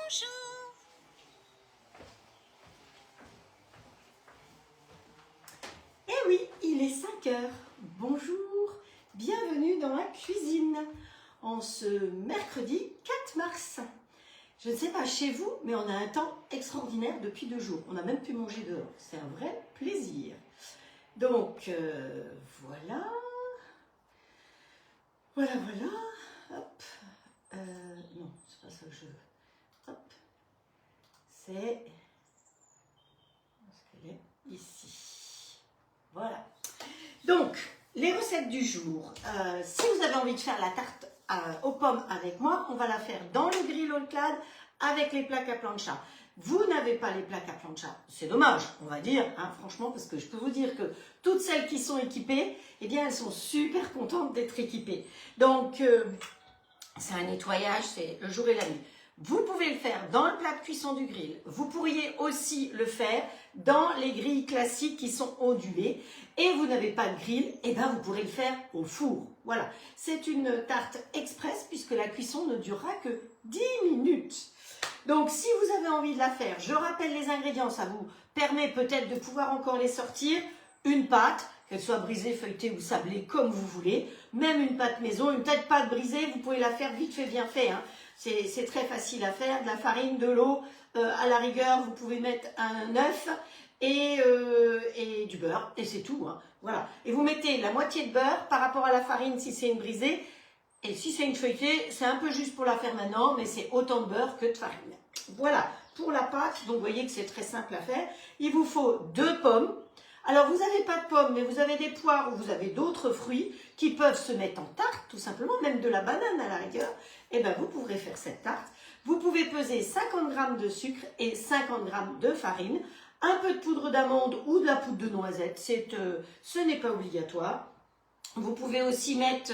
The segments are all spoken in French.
Bonjour. Eh oui, il est 5 heures. Bonjour, bienvenue dans la cuisine en ce mercredi 4 mars. Je ne sais pas chez vous, mais on a un temps extraordinaire depuis 2 jours. On a même pu manger dehors. C'est un vrai plaisir. Donc, voilà. Voilà. Hop. Non, c'est pas ça que je veux. Hop. C'est... Où est-ce qu'elle est? Ici. Voilà. Donc, les recettes du jour. Si vous avez envie de faire la tarte aux pommes avec moi, on va la faire dans le grill All-Clad avec les plaques à plancha. Vous n'avez pas les plaques à plancha, c'est dommage, on va dire, hein, franchement, parce que je peux vous dire que toutes celles qui sont équipées, eh bien, elles sont super contentes d'être équipées. Donc, c'est un nettoyage, c'est le jour et la nuit. Vous pouvez le faire dans le plat de cuisson du grill. Vous pourriez aussi le faire dans les grilles classiques qui sont ondulées. Et vous n'avez pas de grill, et bien vous pourrez le faire au four. Voilà, c'est une tarte express puisque la cuisson ne durera que 10 minutes. Donc si vous avez envie de la faire, je rappelle les ingrédients, ça vous permet peut-être de pouvoir encore les sortir. Une pâte, qu'elle soit brisée, feuilletée ou sablée, comme vous voulez. Même une pâte maison, une tête pâte brisée, vous pouvez la faire vite fait, bien fait. Hein. C'est très facile à faire. De la farine, de l'eau, à la rigueur, vous pouvez mettre un œuf et du beurre. Et c'est tout. Hein. Voilà. Et vous mettez la moitié de beurre par rapport à la farine si c'est une brisée. Et si c'est une feuilletée, c'est un peu juste pour la faire maintenant, mais c'est autant de beurre que de farine. Voilà, pour la pâte, donc vous voyez que c'est très simple à faire. Il vous faut 2 pommes. Alors, vous n'avez pas de pommes, mais vous avez des poires ou vous avez d'autres fruits qui peuvent se mettre en tarte, tout simplement, même de la banane à la rigueur. Et bien, vous pourrez faire cette tarte. Vous pouvez peser 50 g de sucre et 50 g de farine, un peu de poudre d'amande ou de la poudre de noisette, ce n'est pas obligatoire. Vous pouvez aussi mettre,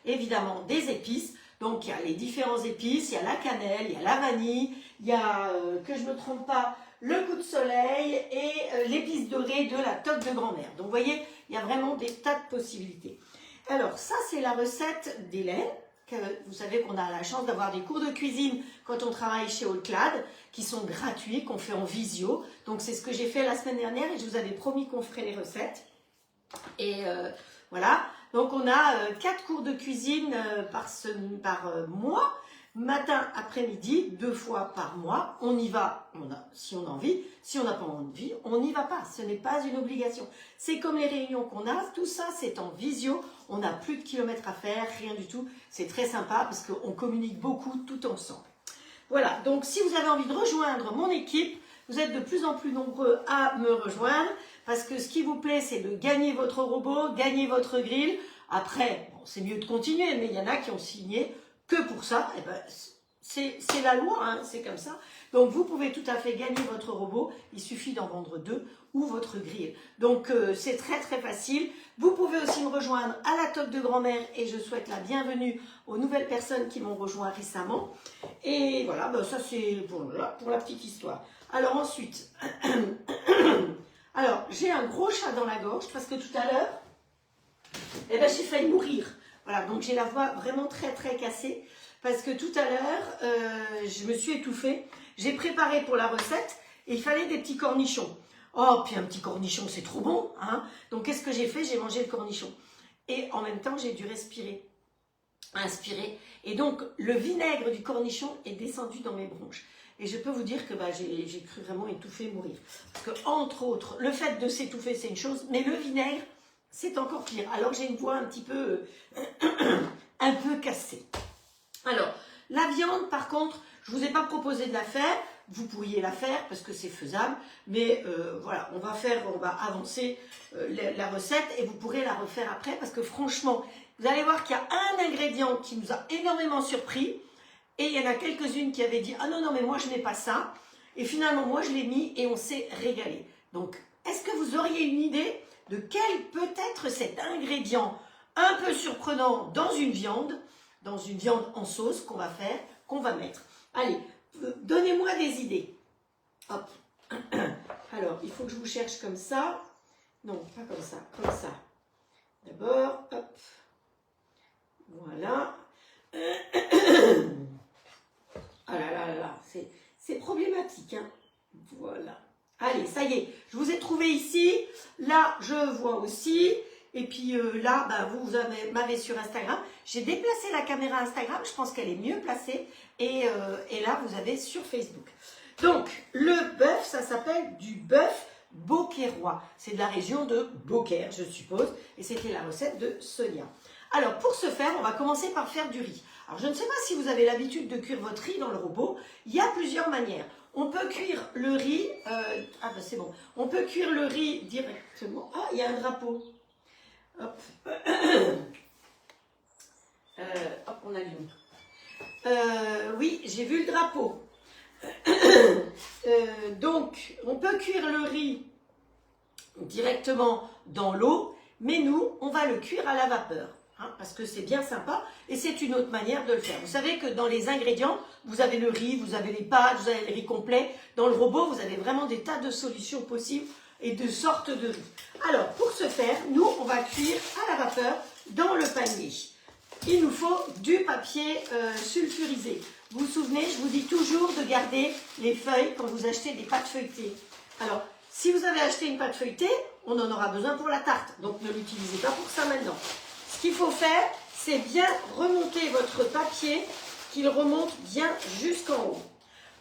évidemment, des épices. Donc, il y a les différents épices, il y a la cannelle, il y a la vanille, il y a, que je ne me trompe pas, le coup de soleil et l'épice dorée de la toque de grand-mère. Donc, vous voyez, il y a vraiment des tas de possibilités. Alors, ça, c'est la recette d'Hélène. Vous savez qu'on a la chance d'avoir des cours de cuisine quand on travaille chez All-Clad, qui sont gratuits, qu'on fait en visio. Donc, c'est ce que j'ai fait la semaine dernière et je vous avais promis qu'on ferait les recettes. Et voilà. Donc, on a 4 cours de cuisine par mois. Matin, après-midi, 2 fois par mois, on y va si on a envie. Si on n'a pas envie, on n'y va pas. Ce n'est pas une obligation. C'est comme les réunions qu'on a, tout ça c'est en visio. On n'a plus de kilomètres à faire, rien du tout. C'est très sympa parce qu'on communique beaucoup tout ensemble. Voilà, donc si vous avez envie de rejoindre mon équipe, vous êtes de plus en plus nombreux à me rejoindre parce que ce qui vous plaît, c'est de gagner votre robot, gagner votre grill. Après, bon, c'est mieux de continuer, mais il y en a qui ont signé que pour ça. Et ben, c'est la loi, hein, c'est comme ça. Donc, vous pouvez tout à fait gagner votre robot. Il suffit d'en vendre 2 ou votre grill. Donc, c'est très, très facile. Vous pouvez aussi me rejoindre à la toque de grand-mère et je souhaite la bienvenue aux nouvelles personnes qui m'ont rejoint récemment. Et voilà, ben ça, c'est pour la petite histoire. Alors, ensuite, alors, j'ai un gros chat dans la gorge parce que tout à l'heure, eh ben, j'ai failli mourir. Voilà, donc j'ai la voix vraiment très, très cassée. Parce que tout à l'heure, je me suis étouffée. J'ai préparé pour la recette et il fallait des petits cornichons. Oh, puis un petit cornichon, c'est trop bon, hein. Donc, qu'est-ce que j'ai fait? J'ai mangé le cornichon. Et en même temps, j'ai dû inspirer. Et donc, le vinaigre du cornichon est descendu dans mes bronches. Et je peux vous dire que bah, j'ai cru vraiment étouffer, mourir. Parce que, entre autres, le fait de s'étouffer, c'est une chose, mais le vinaigre, c'est encore pire. Alors, j'ai une voix un petit peu, un peu cassée. Alors, la viande, par contre, je ne vous ai pas proposé de la faire. Vous pourriez la faire parce que c'est faisable. Mais voilà, on va avancer la recette et vous pourrez la refaire après. Parce que franchement, vous allez voir qu'il y a un ingrédient qui nous a énormément surpris. Et il y en a quelques-unes qui avaient dit « Ah non, non, mais moi, je n'ai pas ça. » Et finalement, moi, je l'ai mis et on s'est régalé. Donc, est-ce que vous auriez une idée de quel peut être cet ingrédient un peu surprenant dans une viande en sauce qu'on va mettre. Allez, donnez-moi des idées. Hop. Alors, il faut que je vous cherche comme ça. Non, pas comme ça, comme ça. D'abord, hop. Voilà. Ah là là là là, c'est problématique. Hein. Voilà. Allez, ça y est, je vous ai trouvé ici. Là, je vois aussi. Et puis là, bah, vous m'avez sur Instagram. J'ai déplacé la caméra Instagram. Je pense qu'elle est mieux placée. Et là, vous avez sur Facebook. Donc, le bœuf, ça s'appelle du bœuf beaucairois. C'est de la région de Beaucaire, je suppose. Et c'était la recette de Sonia. Alors, pour ce faire, on va commencer par faire du riz. Alors, je ne sais pas si vous avez l'habitude de cuire votre riz dans le robot. Il y a plusieurs manières. On peut cuire le riz... ah, ben c'est bon. On peut cuire le riz directement. Ah, il y a un drapeau. Hop. Hop, on allume. Oui, j'ai vu le drapeau. Donc, on peut cuire le riz directement dans l'eau, mais nous, on va le cuire à la vapeur, hein, parce que c'est bien sympa, et c'est une autre manière de le faire. Vous savez que dans les ingrédients, vous avez le riz, vous avez les pâtes, vous avez le riz complet. Dans le robot, vous avez vraiment des tas de solutions possibles et de sortes de riz. Alors, pour ce faire, nous, on va cuire à la vapeur dans le panier. Il nous faut du papier sulfurisé. Vous vous souvenez, je vous dis toujours de garder les feuilles quand vous achetez des pâtes feuilletées. Alors, si vous avez acheté une pâte feuilletée, on en aura besoin pour la tarte. Donc, ne l'utilisez pas pour ça maintenant. Ce qu'il faut faire, c'est bien remonter votre papier, qu'il remonte bien jusqu'en haut.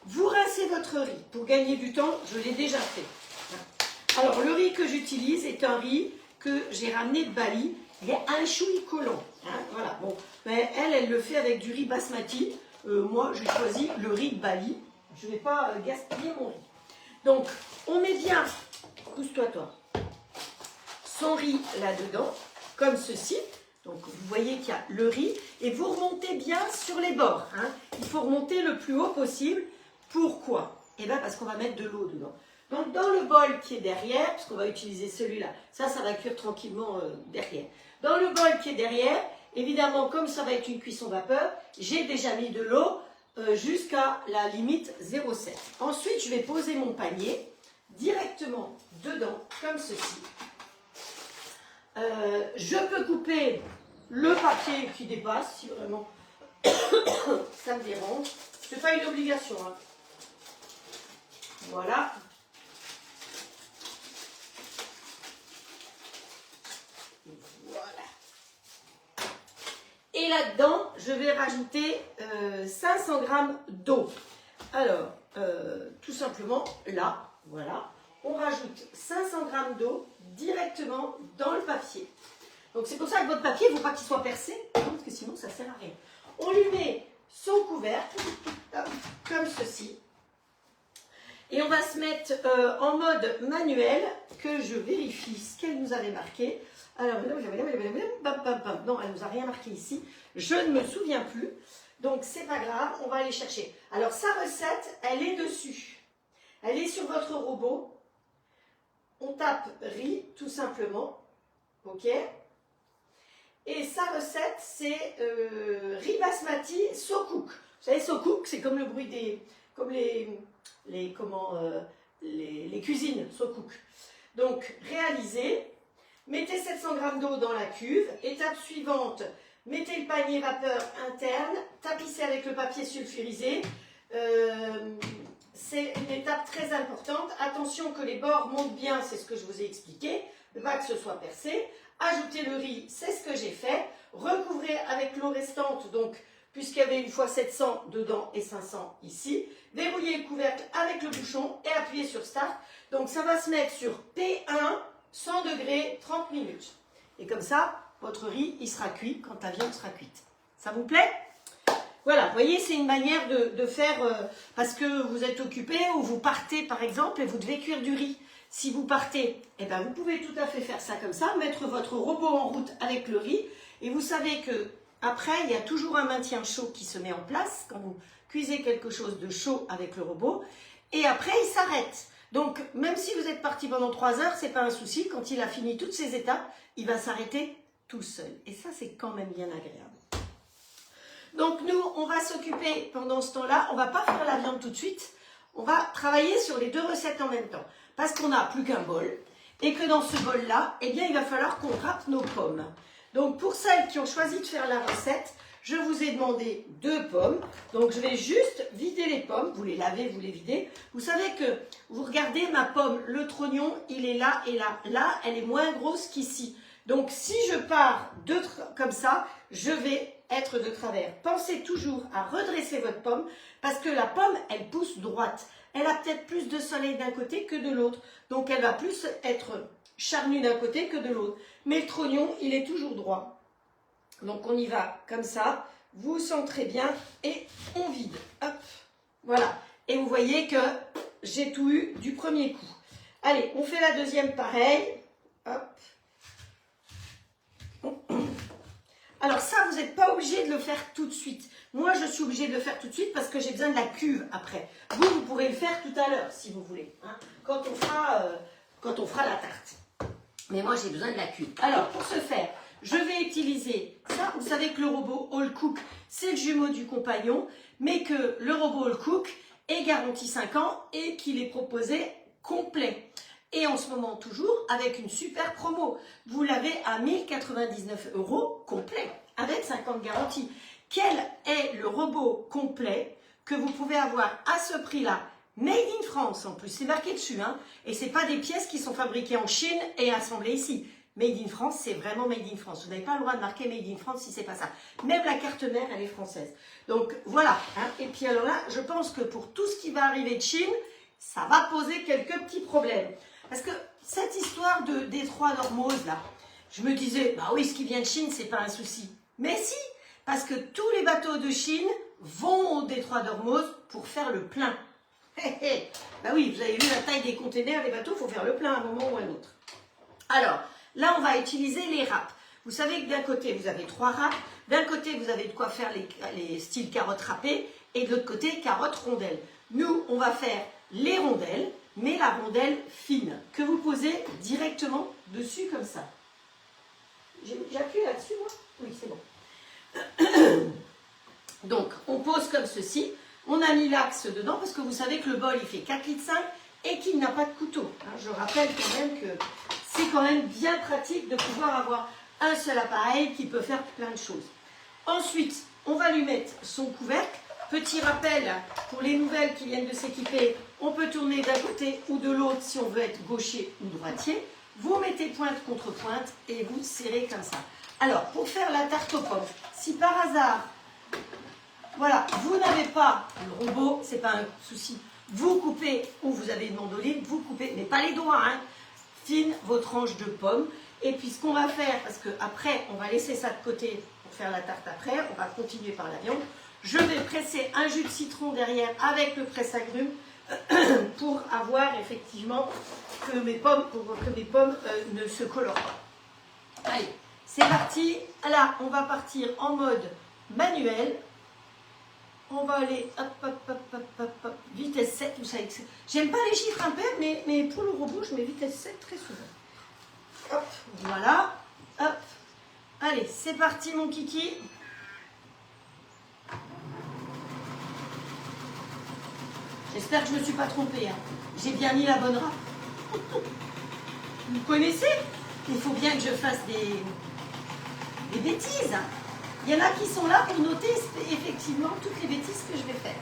Vous rincez votre riz. Pour gagner du temps, je l'ai déjà fait. Alors, le riz que j'utilise est un riz que j'ai ramené de Bali. Il est un chouï collant. Hein, voilà. Bon, mais elle le fait avec du riz basmati. Moi, j'ai choisi le riz de Bali. Je ne vais pas gaspiller mon riz. Donc, on met bien, pousse-toi toi, son riz là-dedans, comme ceci. Donc, vous voyez qu'il y a le riz. Et vous remontez bien sur les bords. Hein. Il faut remonter le plus haut possible. Pourquoi? Eh bien, parce qu'on va mettre de l'eau dedans. Donc, dans le bol qui est derrière, parce qu'on va utiliser celui-là, ça va cuire tranquillement derrière. Dans le bol qui est derrière, évidemment, comme ça va être une cuisson vapeur, j'ai déjà mis de l'eau jusqu'à la limite 0,7. Ensuite, je vais poser mon panier directement dedans, comme ceci. Je peux couper le papier qui dépasse, si vraiment ça me dérange. Ce n'est pas une obligation. Hein. Voilà. Et là-dedans, je vais rajouter 500 g d'eau. Alors, tout simplement, là, voilà, on rajoute 500 g d'eau directement dans le papier. Donc, c'est pour ça que votre papier, il ne faut pas qu'il soit percé, parce que sinon, ça ne sert à rien. On lui met son couvercle, comme ceci. Et on va se mettre en mode manuel, que je vérifie ce qu'elle nous avait marqué. Alors, non, elle ne nous a rien marqué ici. Je ne me souviens plus. Donc, c'est pas grave, on va aller chercher. Alors, sa recette, elle est dessus. Elle est sur votre robot. On tape riz, tout simplement. OK? Et sa recette, c'est riz basmati so-cook. Vous savez, so-cook, c'est comme le bruit des... comme les cuisines so-cook. Donc, réalisez. Mettez 700 g d'eau dans la cuve. Étape suivante, mettez le panier vapeur interne, tapissez avec le papier sulfurisé. C'est une étape très importante. Attention que les bords montent bien, c'est ce que je vous ai expliqué, pas que ce soit percé. Ajoutez le riz, c'est ce que j'ai fait. Recouvrez avec l'eau restante, donc puisqu'il y avait une fois 700 dedans et 500 ici. Verrouillez le couvercle avec le bouchon et appuyez sur Start. Donc ça va se mettre sur P1, 100 degrés, 30 minutes. Et comme ça, votre riz, il sera cuit quand la viande sera cuite. Ça vous plaît? Voilà, vous voyez, c'est une manière de faire, parce que vous êtes occupé ou vous partez par exemple et vous devez cuire du riz. Si vous partez, eh ben, vous pouvez tout à fait faire ça comme ça, mettre votre robot en route avec le riz. Et vous savez que après, il y a toujours un maintien chaud qui se met en place quand vous cuisez quelque chose de chaud avec le robot. Et après, il s'arrête. Donc, même si vous êtes parti pendant 3 heures, ce n'est pas un souci. Quand il a fini toutes ces étapes, il va s'arrêter tout seul. Et ça, c'est quand même bien agréable. Donc, nous, on va s'occuper pendant ce temps-là. On ne va pas faire la viande tout de suite. On va travailler sur les 2 recettes en même temps. Parce qu'on n'a plus qu'un bol. Et que dans ce bol-là, eh bien, il va falloir qu'on râpe nos pommes. Donc, pour celles qui ont choisi de faire la recette, Je vous ai demandé 2 pommes. Donc, je vais juste vider les pommes. Vous les lavez, vous les videz. Vous savez que, vous regardez ma pomme, le trognon, il est là et là. Là, elle est moins grosse qu'ici. Donc, si je pars comme ça, je vais être de travers. Pensez toujours à redresser votre pomme parce que la pomme, elle pousse droite. Elle a peut-être plus de soleil d'un côté que de l'autre. Donc, elle va plus être charnue d'un côté que de l'autre. Mais le trognon, il est toujours droit. Donc, on y va comme ça. Vous centrez bien et on vide. Hop, voilà. Et vous voyez que j'ai tout eu du premier coup. Allez, on fait la deuxième pareil. Hop. Alors ça, vous n'êtes pas obligé de le faire tout de suite. Moi, je suis obligée de le faire tout de suite parce que j'ai besoin de la cuve après. Vous pourrez le faire tout à l'heure si vous voulez, hein, quand on fera la tarte. Mais moi, j'ai besoin de la cuve. Alors, pour ce faire, je vais utiliser ça. Vous savez que le robot All Cook, c'est le jumeau du compagnon, mais que le robot All Cook est garanti 5 ans et qu'il est proposé complet. Et en ce moment, toujours, avec une super promo. Vous l'avez à 1099 € complet, avec 5 ans de garantie. Quel est le robot complet que vous pouvez avoir à ce prix-là? Made in France, en plus, c'est marqué dessus. Hein, et ce n'est pas des pièces qui sont fabriquées en Chine et assemblées ici. Made in France, c'est vraiment Made in France. Vous n'avez pas le droit de marquer Made in France si ce n'est pas ça. Même la carte mère, elle est française. Donc, voilà. Hein. Et puis alors là, je pense que pour tout ce qui va arriver de Chine, ça va poser quelques petits problèmes. Parce que cette histoire de détroit d'Ormuz, là, je me disais, bah oui, ce qui vient de Chine, c'est pas un souci. Mais si, parce que tous les bateaux de Chine vont au détroit d'Ormuz pour faire le plein. Bah oui, vous avez vu la taille des containers, les bateaux, il faut faire le plein à un moment ou à un autre. Alors, là, on va utiliser les râpes. Vous savez que d'un côté, vous avez 3 râpes. D'un côté, vous avez de quoi faire les styles carottes râpées. Et de l'autre côté, carottes rondelles. Nous, on va faire les rondelles, mais la rondelle fine, que vous posez directement dessus comme ça. J'appuie là-dessus, moi? Oui, c'est bon. Donc, on pose comme ceci. On a mis l'axe dedans parce que vous savez que le bol, il fait 4,5 litres et qu'il n'a pas de couteau. Hein, je rappelle quand même que c'est quand même bien pratique de pouvoir avoir un seul appareil qui peut faire plein de choses. Ensuite, on va lui mettre son couvercle. Petit rappel, pour les nouvelles qui viennent de s'équiper, on peut tourner d'un côté ou de l'autre si on veut être gaucher ou droitier. Vous mettez pointe contre pointe et vous serrez comme ça. Alors, pour faire la tarte aux pommes, si par hasard, voilà, vous n'avez pas le robot, c'est pas un souci. Vous coupez, ou vous avez une mandoline, vous coupez, mais pas les doigts, hein, fine vos tranches de pommes. Et puis ce qu'on va faire, parce qu'après, on va laisser ça de côté pour faire la tarte après, on va continuer par la viande. Je vais presser un jus de citron derrière avec le presse-agrumes pour avoir effectivement que mes pommes, ne se colorent pas. Allez, c'est parti. Là, on va partir en mode manuel. On va aller hop, hop, hop, hop, hop, hop, vitesse 7. Vous savez que j'aime pas les chiffres impairs, mais pour le robot, je mets vitesse 7 très souvent. Hop, voilà. Hop. Allez, c'est parti mon kiki. J'espère que je ne me suis pas trompée. Hein. J'ai bien mis la bonne râpe. Vous connaissez? Il faut bien que je fasse des bêtises. Il y en a qui sont là pour noter effectivement toutes les bêtises que je vais faire.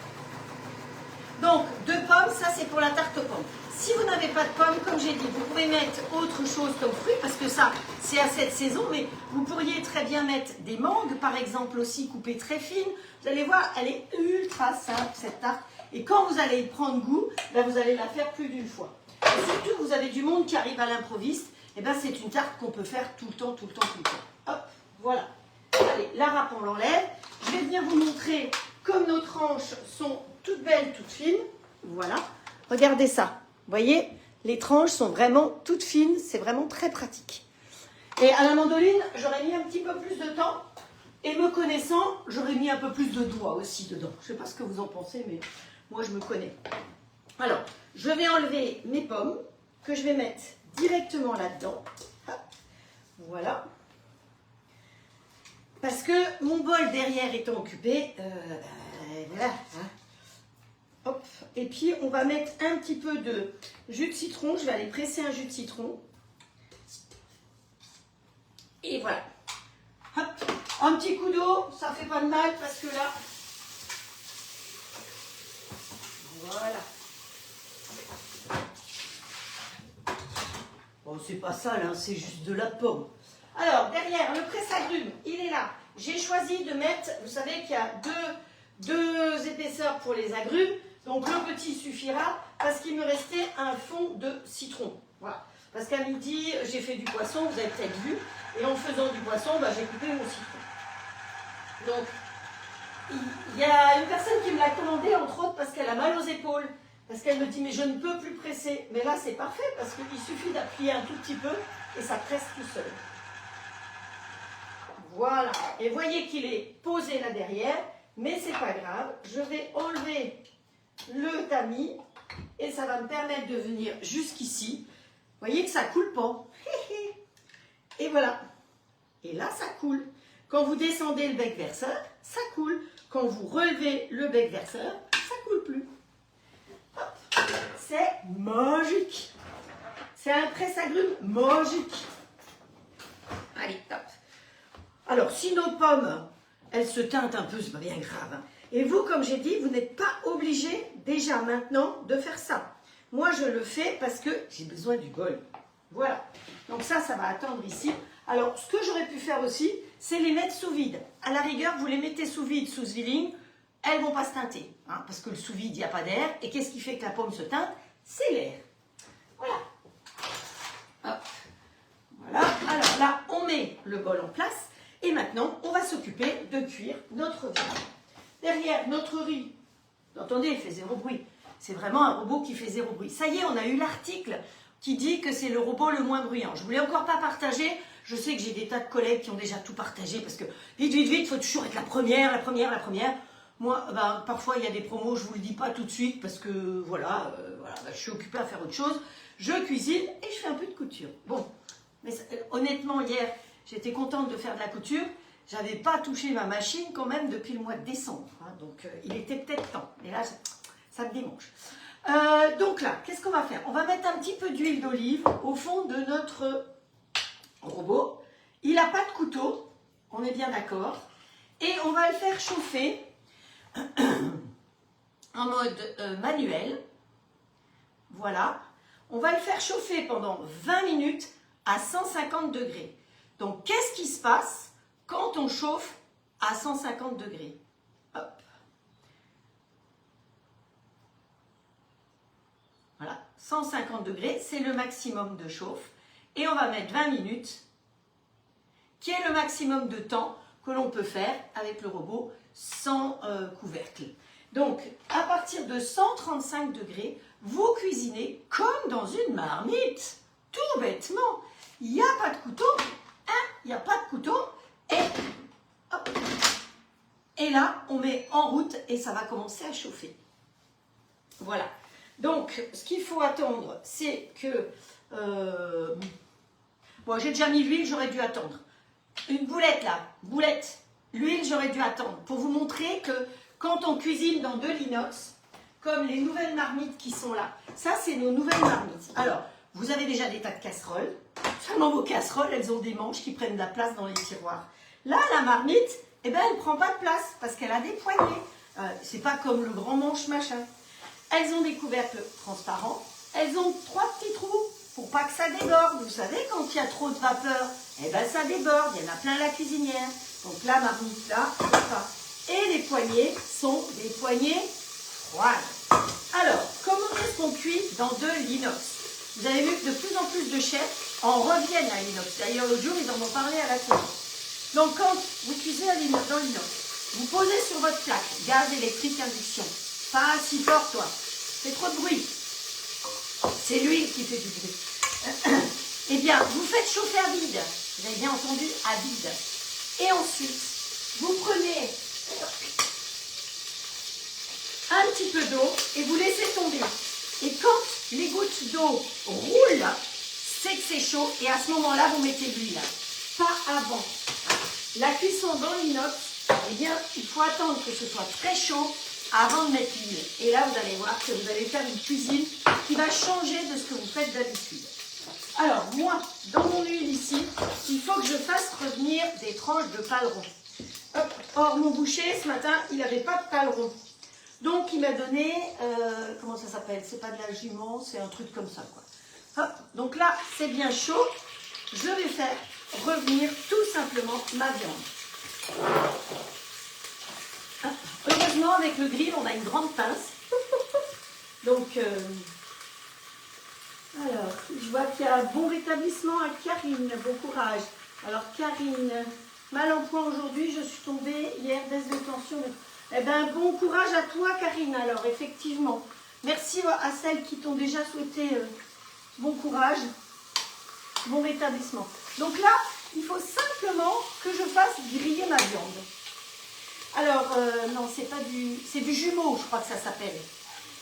Donc, 2 pommes, ça c'est pour la tarte aux pommes. Si vous n'avez pas de pommes, comme j'ai dit, vous pouvez mettre autre chose comme fruit, parce que ça, c'est à cette saison, mais vous pourriez très bien mettre des mangues, par exemple, aussi coupées très fines. Vous allez voir, elle est ultra simple, cette tarte. Et quand vous allez y prendre goût, ben vous allez la faire plus d'une fois. Et surtout, vous avez du monde qui arrive à l'improviste, et ben c'est une tarte qu'on peut faire tout le temps, tout le temps, tout le temps. Hop, voilà. Allez, la râpe, on l'enlève. Je vais venir vous montrer comme nos tranches sont toutes belles, toutes fines. Voilà. Regardez ça. Vous voyez, les tranches sont vraiment toutes fines. C'est vraiment très pratique. Et à la mandoline, j'aurais mis un petit peu plus de temps. Et me connaissant, j'aurais mis un peu plus de doigts aussi dedans. Je ne sais pas ce que vous en pensez, mais moi, je me connais. Alors, je vais enlever mes pommes que je vais mettre directement là-dedans. Voilà. Parce que mon bol derrière étant occupé, voilà. Hein. Hop. Et puis, on va mettre un petit peu de jus de citron. Je vais aller presser un jus de citron. Et voilà. Hop. Un petit coup d'eau, ça fait pas de mal parce que là, voilà. Bon, c'est pas sale, hein, c'est juste de la pomme. Alors, derrière, le presse-agrumes, il est là. J'ai choisi de mettre, vous savez qu'il y a deux épaisseurs pour les agrumes. Donc, le petit suffira parce qu'il me restait un fond de citron. Voilà. Parce qu'à midi, j'ai fait du poisson, vous avez peut-être vu. Et en faisant du poisson, bah, j'ai coupé mon citron. Donc, il y a une personne qui me l'a commandé, entre autres, parce qu'elle a mal aux épaules. Parce qu'elle me dit, mais je ne peux plus presser. Mais là, c'est parfait, parce qu'il suffit d'appuyer un tout petit peu et ça presse tout seul. Voilà. Et voyez qu'il est posé là derrière, mais c'est pas grave. Je vais enlever le tamis et ça va me permettre de venir jusqu'ici. Vous voyez que ça coule pas. Et voilà. Et là, ça coule. Quand vous descendez le bec verseur, ça coule. Quand vous relevez le bec verseur, ça coule plus. C'est magique. C'est un presse-agrumes magique. Allez, top. Alors, si nos pommes, elles se teintent un peu, c'est pas bien grave. Hein. Et vous, comme j'ai dit, vous n'êtes pas obligé déjà maintenant de faire ça. Moi, je le fais parce que j'ai besoin du bol. Voilà. Donc ça va attendre ici. Alors, ce que j'aurais pu faire aussi, c'est les mettre sous vide. À la rigueur, vous les mettez sous vide, sous zwilling, elles ne vont pas se teinter. Hein, parce que le sous vide, il n'y a pas d'air. Et qu'est-ce qui fait que la pomme se teinte? C'est l'air. Voilà. Hop. Voilà. Alors là, on met le bol en place. Et maintenant, on va s'occuper de cuire notre riz. Derrière notre riz, entendez, il fait zéro bruit. C'est vraiment un robot qui fait zéro bruit. Ça y est, on a eu l'article qui dit que c'est le robot le moins bruyant. Je ne voulais encore pas partager. Je sais que j'ai des tas de collègues qui ont déjà tout partagé parce que vite, il faut toujours être la première. Moi, parfois, il y a des promos, je ne vous le dis pas tout de suite parce que voilà, je suis occupée à faire autre chose. Je cuisine et je fais un peu de couture. Bon, mais honnêtement, hier, j'étais contente de faire de la couture. Je n'avais pas touché ma machine quand même depuis le mois de décembre. Hein, donc, il était peut-être temps. Mais là, ça me démange. Donc là, qu'est-ce qu'on va faire? On va mettre un petit peu d'huile d'olive au fond de notre robot. Il n'a pas de couteau, on est bien d'accord. Et on va le faire chauffer en mode manuel. Voilà. On va le faire chauffer pendant 20 minutes à 150 degrés. Donc, qu'est-ce qui se passe quand on chauffe à 150 degrés? Hop. Voilà, 150 degrés, c'est le maximum de chauffe. Et on va mettre 20 minutes, qui est le maximum de temps que l'on peut faire avec le robot sans couvercle. Donc, à partir de 135 degrés, vous cuisinez comme dans une marmite. Tout bêtement. Il n'y a pas de couteau. Il n'y a pas de couteau. Et, hop. Et là, on met en route et ça va commencer à chauffer. Voilà. Donc, ce qu'il faut attendre, c'est que... Bon, j'ai déjà mis l'huile, j'aurais dû attendre. Une boulette, là. Boulette. L'huile, j'aurais dû attendre. Pour vous montrer que quand on cuisine dans de l'inox, comme les nouvelles marmites qui sont là, ça, c'est nos nouvelles marmites. Alors, vous avez déjà des tas de casseroles. Seulement vos casseroles, elles ont des manches qui prennent de la place dans les tiroirs. Là, la marmite, eh ben, elle ne prend pas de place parce qu'elle a des poignées. C'est pas comme le grand manche machin. Elles ont des couvercles transparents. Elles ont 3 petits trous pour pas que ça déborde. Vous savez, quand il y a trop de vapeur, eh ben, ça déborde. Il y en a plein à la cuisinière. Donc la marmite là, pas. Et les poignées sont des poignées froides. Alors, comment est-ce qu'on cuit dans de l'inox? Vous avez vu que de plus en plus de chefs en reviennent à l'inox. D'ailleurs, l'autre jour, ils en ont parlé à la télé. Donc, quand vous cuisez dans l'inox, vous posez sur votre plaque, gaz électrique induction. Pas si fort, toi. C'est trop de bruit. C'est l'huile qui fait du bruit. Eh bien, vous faites chauffer à vide. Vous avez bien entendu, à vide. Et ensuite, vous prenez un petit peu d'eau et vous laissez tomber. Et quand les gouttes d'eau roulent, c'est que c'est chaud. Et à ce moment-là, vous mettez de l'huile. Pas avant. La cuisson dans l'inox, eh bien, il faut attendre que ce soit très chaud avant de mettre l'huile. Et là, vous allez voir que vous allez faire une cuisine qui va changer de ce que vous faites d'habitude. Alors, moi, dans mon huile ici, il faut que je fasse revenir des tranches de paleron. Hop. Or, mon boucher, ce matin, il n'avait pas de paleron. Donc, il m'a donné, comment ça s'appelle? C'est pas de la jument, c'est un truc comme ça, quoi. Hop. Donc là, c'est bien chaud. Je vais faire revenir tout simplement ma viande. Hop. Heureusement, avec le grill, on a une grande pince. Donc, alors, je vois qu'il y a un bon rétablissement à Karine. Bon courage. Alors, Karine, mal en point aujourd'hui, je suis tombée hier, baisse de tension. Eh bien, bon courage à toi, Karine, alors, effectivement. Merci à celles qui t'ont déjà souhaité bon courage, bon rétablissement. Donc là, il faut simplement que je fasse griller ma viande. Alors, non, c'est du jumeau, je crois que ça s'appelle.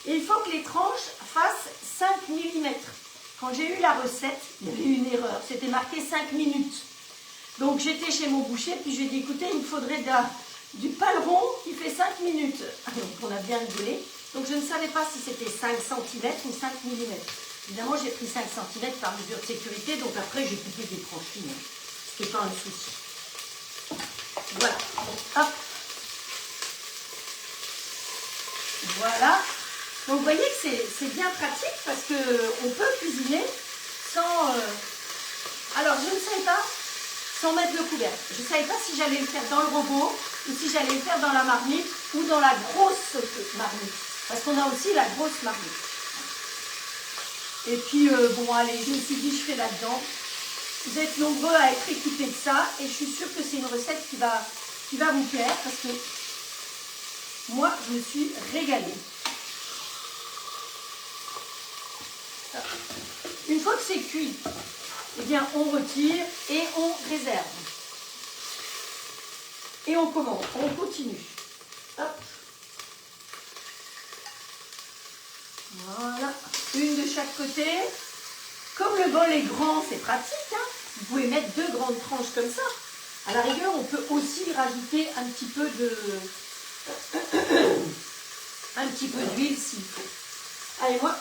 Et il faut que les tranches fassent 5 mm. Quand j'ai eu la recette, il y avait une erreur. C'était marqué 5 minutes. Donc j'étais chez mon boucher, puis je lui ai dit, écoutez, il me faudrait du paleron qui fait 5 minutes. Donc on a bien rigolé. Donc je ne savais pas si c'était 5 cm ou 5 mm. Évidemment, j'ai pris 5 cm par mesure de sécurité, donc après j'ai coupé des tranches fines. Ce n'est pas un souci. Voilà. Hop. Voilà. Donc vous voyez que c'est bien pratique parce qu'on peut cuisiner sans... alors je ne savais pas, sans mettre le couvercle. Je ne savais pas si j'allais le faire dans le robot ou si j'allais le faire dans la marmite ou dans la grosse marmite. Parce qu'on a aussi la grosse marmite. Et puis bon allez, je me suis dit je fais là-dedans. Vous êtes nombreux à être équipés de ça et je suis sûre que c'est une recette qui va vous plaire parce que moi je me suis régalée. Une fois que c'est cuit, eh bien on retire et on réserve. Et on commence, on continue. Hop. Voilà, une de chaque côté. Comme le bol est grand, c'est pratique, hein. Vous pouvez mettre 2 grandes tranches comme ça. À la rigueur, on peut aussi rajouter un petit peu d'huile s'il faut. Allez, moi,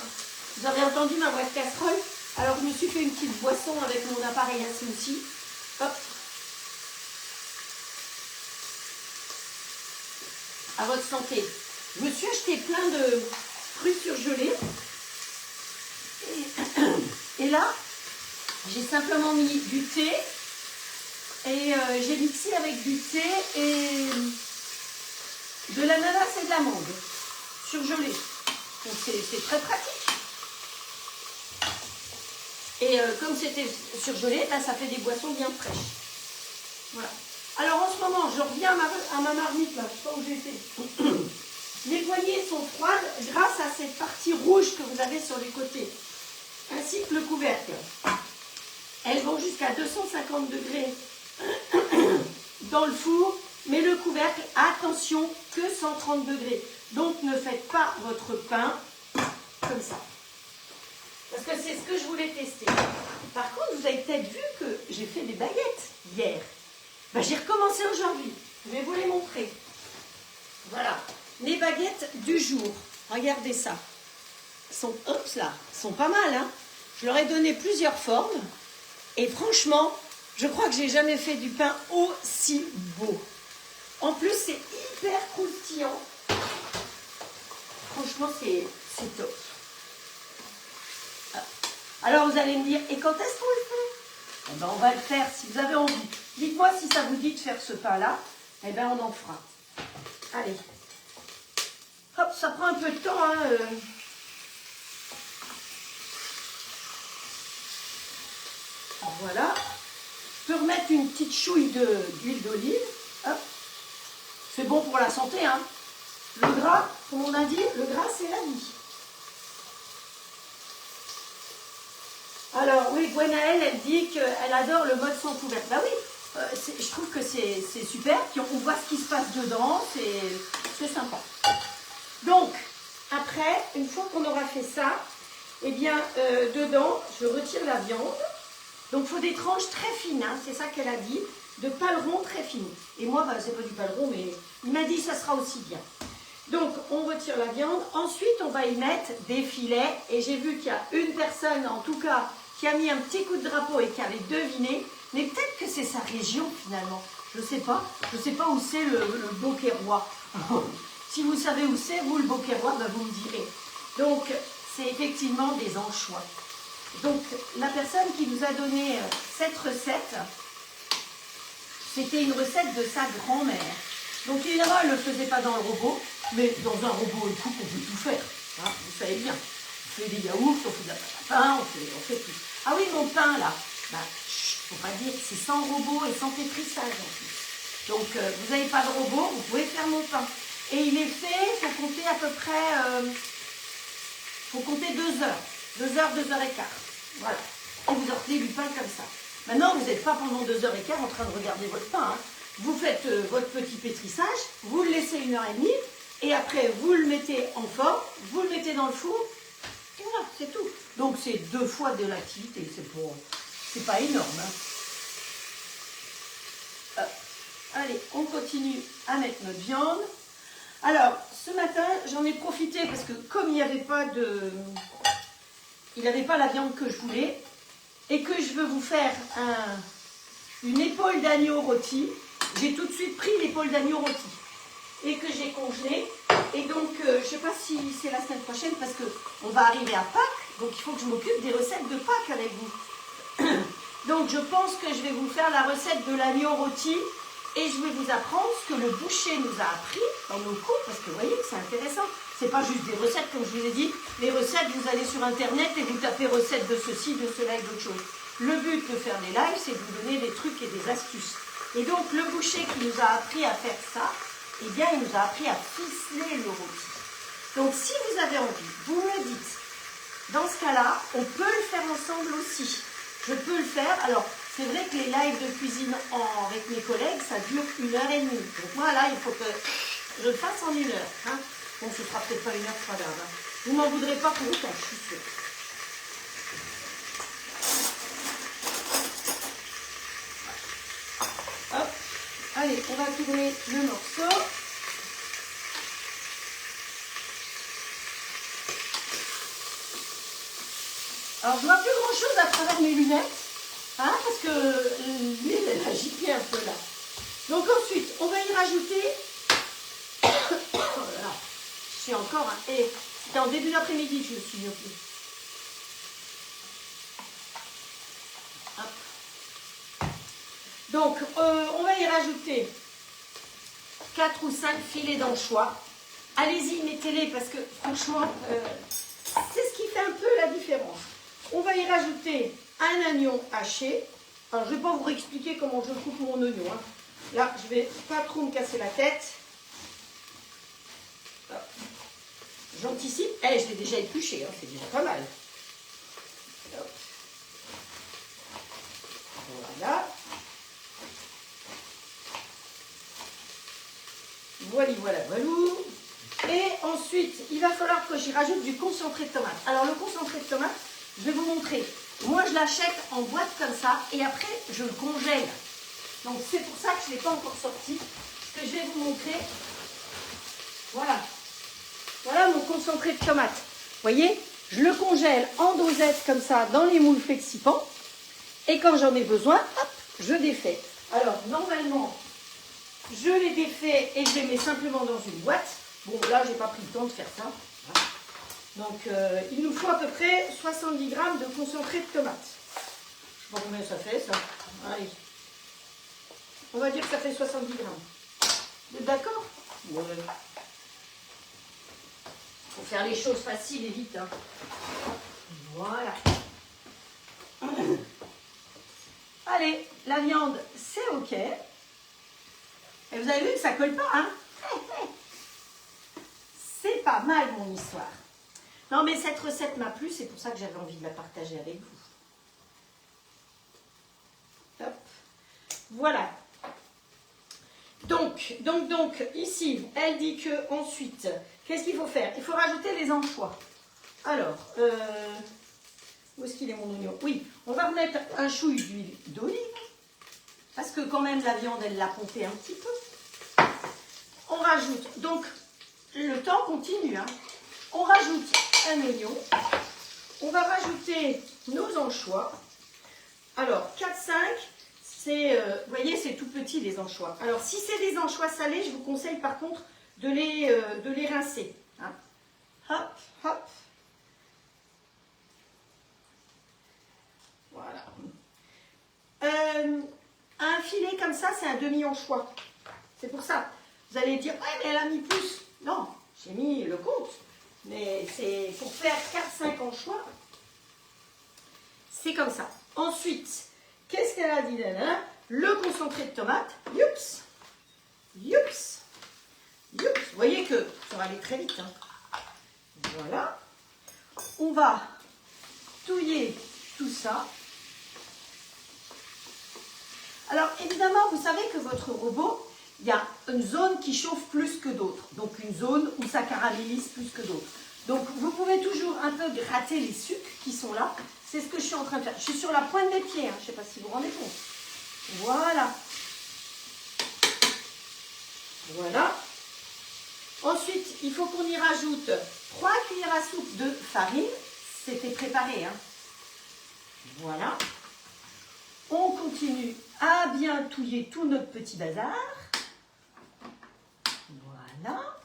vous avez entendu ma voix de casserole? Alors, je me suis fait une petite boisson avec mon appareil à smoothie. Hop. À votre santé. Je me suis acheté plein de fruits surgelés. Et là, j'ai simplement mis du thé. Et j'ai mixé avec du thé et de l'ananas et de l'amande surgelés. Donc, c'est très pratique. Et comme c'était surgelé, ben, ça fait des boissons bien fraîches. Voilà. Alors en ce moment, je reviens à ma marmite, là, je ne sais pas où j'ai été. Les poignées sont froides grâce à cette partie rouge que vous avez sur les côtés, ainsi que le couvercle. Elles vont jusqu'à 250 degrés dans le four, mais le couvercle, attention, que 130 degrés. Donc ne faites pas votre pain comme ça. Parce que c'est ce que je voulais tester. Par contre, vous avez peut-être vu que j'ai fait des baguettes hier. Ben, j'ai recommencé aujourd'hui. Je vais vous les montrer. Voilà. Les baguettes du jour. Regardez ça. Sont pas mal, hein. Je leur ai donné plusieurs formes. Et franchement, je crois que j'ai jamais fait du pain aussi beau. En plus, c'est hyper croustillant. Franchement, c'est top. Alors vous allez me dire, et quand est-ce qu'on le fait? Eh ben, on va le faire si vous avez envie. Dites-moi si ça vous dit de faire ce pain-là. Eh bien, on en fera. Allez. Hop, ça prend un peu de temps. Hein, Voilà. Je peux remettre une petite chouille d'huile d'olive. Hop. C'est bon pour la santé. Hein. Le gras, comme on a dit, le gras, c'est la vie. Alors oui, Gwenaëlle, elle dit qu'elle adore le mode sans couvercle. Bah oui, je trouve que c'est super. Puis on voit ce qui se passe dedans, c'est sympa. Donc, après, une fois qu'on aura fait ça, eh bien, dedans, je retire la viande. Donc, il faut des tranches très fines, hein, c'est ça qu'elle a dit, de paleron très fines. Et moi, bah, c'est pas du paleron, mais il m'a dit que ça sera aussi bien. Donc, on retire la viande. Ensuite, on va y mettre des filets. Et j'ai vu qu'il y a une personne, en tout cas, qui a mis un petit coup de drapeau et qui avait deviné. Mais peut-être que c'est sa région, finalement. Je sais pas où c'est le Beauquerrois. Si vous savez où c'est, vous, le Beauquerrois, ben, vous me direz. Donc, c'est effectivement des anchois. Donc, la personne qui nous a donné cette recette, c'était une recette de sa grand-mère. Donc, évidemment, elle ne le faisait pas dans le robot, mais dans un robot et coupe, on peut tout faire. Hein, vous savez bien. On fait des yaourts, on fait de la pâte à pain, on fait tout. Ah oui, mon pain, là. Bah, faut pas dire que c'est sans robot et sans pétrissage en plus. Donc, vous n'avez pas de robot, vous pouvez faire mon pain. Et il est fait, il faut compter à peu près, faut compter 2 heures. 2 heures, 2 heures et quart. Voilà. Et vous sortez du pain comme ça. Maintenant, vous n'êtes pas pendant 2 heures et quart en train de regarder votre pain. Hein. Vous faites votre petit pétrissage, vous le laissez 1 heure et demie, et après, vous le mettez en forme, vous le mettez dans le four, et voilà, c'est tout. Donc, c'est 2 fois de l'activité, c'est pas énorme. Hein. Allez, on continue à mettre notre viande. Alors, ce matin, j'en ai profité parce que comme il n'avait pas la viande que je voulais et que je veux vous faire une épaule d'agneau rôti, j'ai tout de suite pris l'épaule d'agneau rôti et que j'ai congelé. Et donc, je ne sais pas si c'est la semaine prochaine parce qu'on va arriver à Pâques, donc il faut que je m'occupe des recettes de Pâques avec vous. Donc, je pense que je vais vous faire la recette de l'agneau rôti. Et je vais vous apprendre ce que le boucher nous a appris dans nos cours, parce que vous voyez que c'est intéressant. C'est pas juste des recettes, comme je vous ai dit. Les recettes, vous allez sur Internet et vous tapez recettes de ceci, de cela et d'autres choses. Le but de faire des lives, c'est de vous donner des trucs et des astuces. Et donc, le boucher qui nous a appris à faire ça, eh bien, il nous a appris à ficeler le rôti. Donc, si vous avez envie, vous me dites. Dans ce cas-là, on peut le faire ensemble aussi. Je peux le faire. Alors, c'est vrai que les lives de cuisine avec mes collègues, ça dure 1 heure et demie. Donc moi, là, il faut que je le fasse en 1 heure. Hein. Bon, ce ne sera peut-être pas 1 heure, c'est pas grave. Hein. Vous ne m'en voudrez pas pour autant, je suis sûre. Hop. Allez, on va tourner le morceau. Alors, je vois plus grand-chose à travers mes lunettes. Hein, parce que l'huile, elle a giclé un peu là. Donc ensuite, on va y rajouter... Oh là là, je suis encore... Et c'était en début d'après-midi que je me suis mis au pied. Hop. Donc, on va y rajouter 4 ou 5 filets d'anchois. Allez-y, mettez-les parce que franchement, c'est ce qui fait un peu la différence. On va y rajouter un oignon haché. Alors, je ne vais pas vous réexpliquer comment je coupe mon oignon. Hein. Là, je ne vais pas trop me casser la tête. J'anticipe. Eh, je l'ai déjà épluché, hein. C'est déjà pas mal. Hop. Voilà. Voilà. Et ensuite, il va falloir que j'y rajoute du concentré de tomate. Alors, le concentré de tomate, je vais vous montrer. Moi, je l'achète en boîte comme ça et après, je le congèle. Donc, c'est pour ça que je ne l'ai pas encore sorti. Ce que je vais vous montrer. Voilà. Voilà mon concentré de tomate. Vous voyez, je le congèle en dosettes comme ça dans les moules Flexipant. Et quand j'en ai besoin, hop, je défais. Alors, normalement, je les défais et je les mets simplement dans une boîte. Bon, là, je n'ai pas pris le temps de faire ça. Voilà. Donc, il nous faut à peu près 70 g de concentré de tomate. Je ne sais pas combien ça fait, ça. Allez. On va dire que ça fait 70 g. Vous êtes d'accord? Ouais. Il faut faire les choses faciles et vite. Hein. Voilà. Allez, la viande, c'est OK. Et vous avez vu que ça ne colle pas, hein? C'est pas mal, mon histoire. Non, mais cette recette m'a plu, c'est pour ça que j'avais envie de la partager avec vous. Hop. Voilà. Donc, ici, elle dit que ensuite, qu'est-ce qu'il faut faire? Il faut rajouter les anchois. Alors, où est-ce qu'il est mon oignon? Oui, on va remettre un chouille d'huile d'olive, parce que quand même la viande, elle l'a pompé un petit peu. On rajoute, donc, le temps continue, hein. On rajoute un oignon. On va rajouter nos anchois. Alors, 4-5, vous voyez, c'est tout petit les anchois. Alors, si c'est des anchois salés, je vous conseille par contre de les rincer. Hein. Hop, hop. Voilà. Un filet comme ça, c'est un demi-anchois. C'est pour ça. Vous allez dire, ouais, mais elle a mis plus. Non, j'ai mis le compte. Mais c'est pour faire 4-5 anchois. C'est comme ça. Ensuite, qu'est-ce qu'elle a dit, Nana? Le concentré de tomate. Youps. Youps. Youps. Vous voyez que ça va aller très vite. Hein. Voilà. On va touiller tout ça. Alors, évidemment, vous savez que votre robot, il y a une zone qui chauffe plus que d'autres. Donc, une zone où ça caramélise plus que d'autres. Donc, vous pouvez toujours un peu gratter les sucres qui sont là. C'est ce que je suis en train de faire. Je suis sur la pointe des pieds. Hein. Je ne sais pas si vous vous rendez compte. Voilà. Voilà. Ensuite, il faut qu'on y rajoute 3 cuillères à soupe de farine. C'était préparé. Hein. Voilà. On continue à bien touiller tout notre petit bazar. Voilà.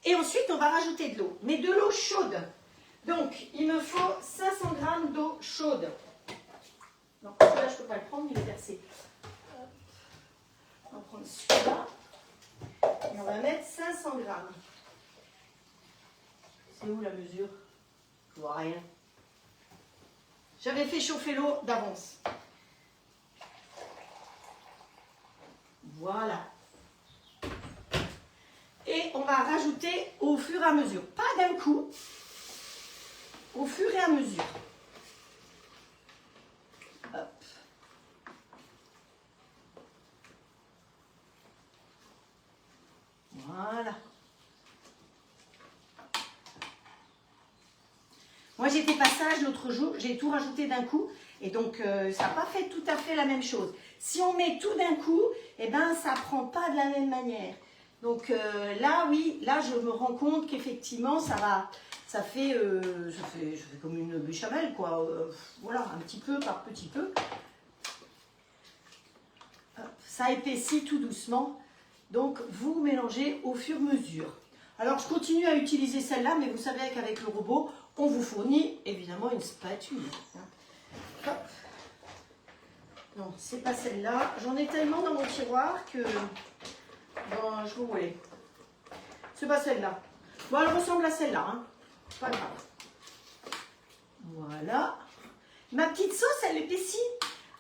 Et ensuite, on va rajouter de l'eau. Mais de l'eau chaude. Donc, il me faut 500 g d'eau chaude. Non, celui-là, je ne peux pas le prendre, il est versé. On va prendre celui-là. Et on va mettre 500 g. C'est où la mesure? Je vois rien. J'avais fait chauffer l'eau d'avance. Voilà. Et on va rajouter au fur et à mesure. Pas d'un coup. Au fur et à mesure. Hop. Voilà. Moi, j'étais pas sage l'autre jour, j'ai tout rajouté d'un coup et donc ça n'a pas fait tout à fait la même chose. Si on met tout d'un coup, eh ben, ça ne prend pas de la même manière. Donc là, oui, là, je me rends compte qu'effectivement, ça fait comme une béchamel, quoi. Voilà, un petit peu par petit peu. Ça épaissit tout doucement. Donc, vous mélangez au fur et à mesure. Alors, je continue à utiliser celle-là, mais vous savez qu'avec le robot, on vous fournit évidemment une spatule. Hop. Non, c'est pas celle-là. J'en ai tellement dans mon tiroir que bon, je vous voulais. C'est pas celle-là. Bon, elle ressemble à celle-là. Hein. Pas grave. Voilà. Ma petite sauce, elle épaissit.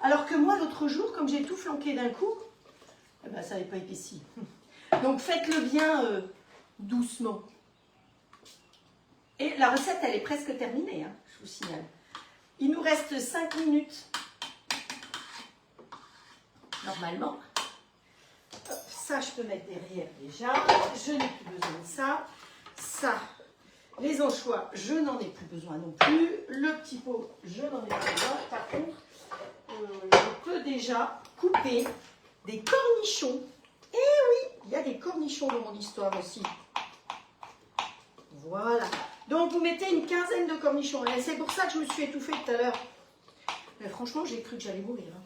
Alors que moi, l'autre jour, comme j'ai tout flanqué d'un coup, eh ben, ça n'avait pas épaissi. Donc, faites-le bien doucement. Et la recette, elle est presque terminée, hein, je vous signale. Il nous reste 5 minutes. Normalement. Hop, ça, je peux mettre derrière déjà. Je n'ai plus besoin de ça. Ça, les anchois, je n'en ai plus besoin non plus. Le petit pot, je n'en ai pas besoin. Par contre, je peux déjà couper des cornichons. Et oui, il y a des cornichons dans mon histoire aussi. Voilà. Donc, vous mettez une quinzaine de cornichons. Et c'est pour ça que je me suis étouffée tout à l'heure. Mais franchement, j'ai cru que j'allais mourir. Hein.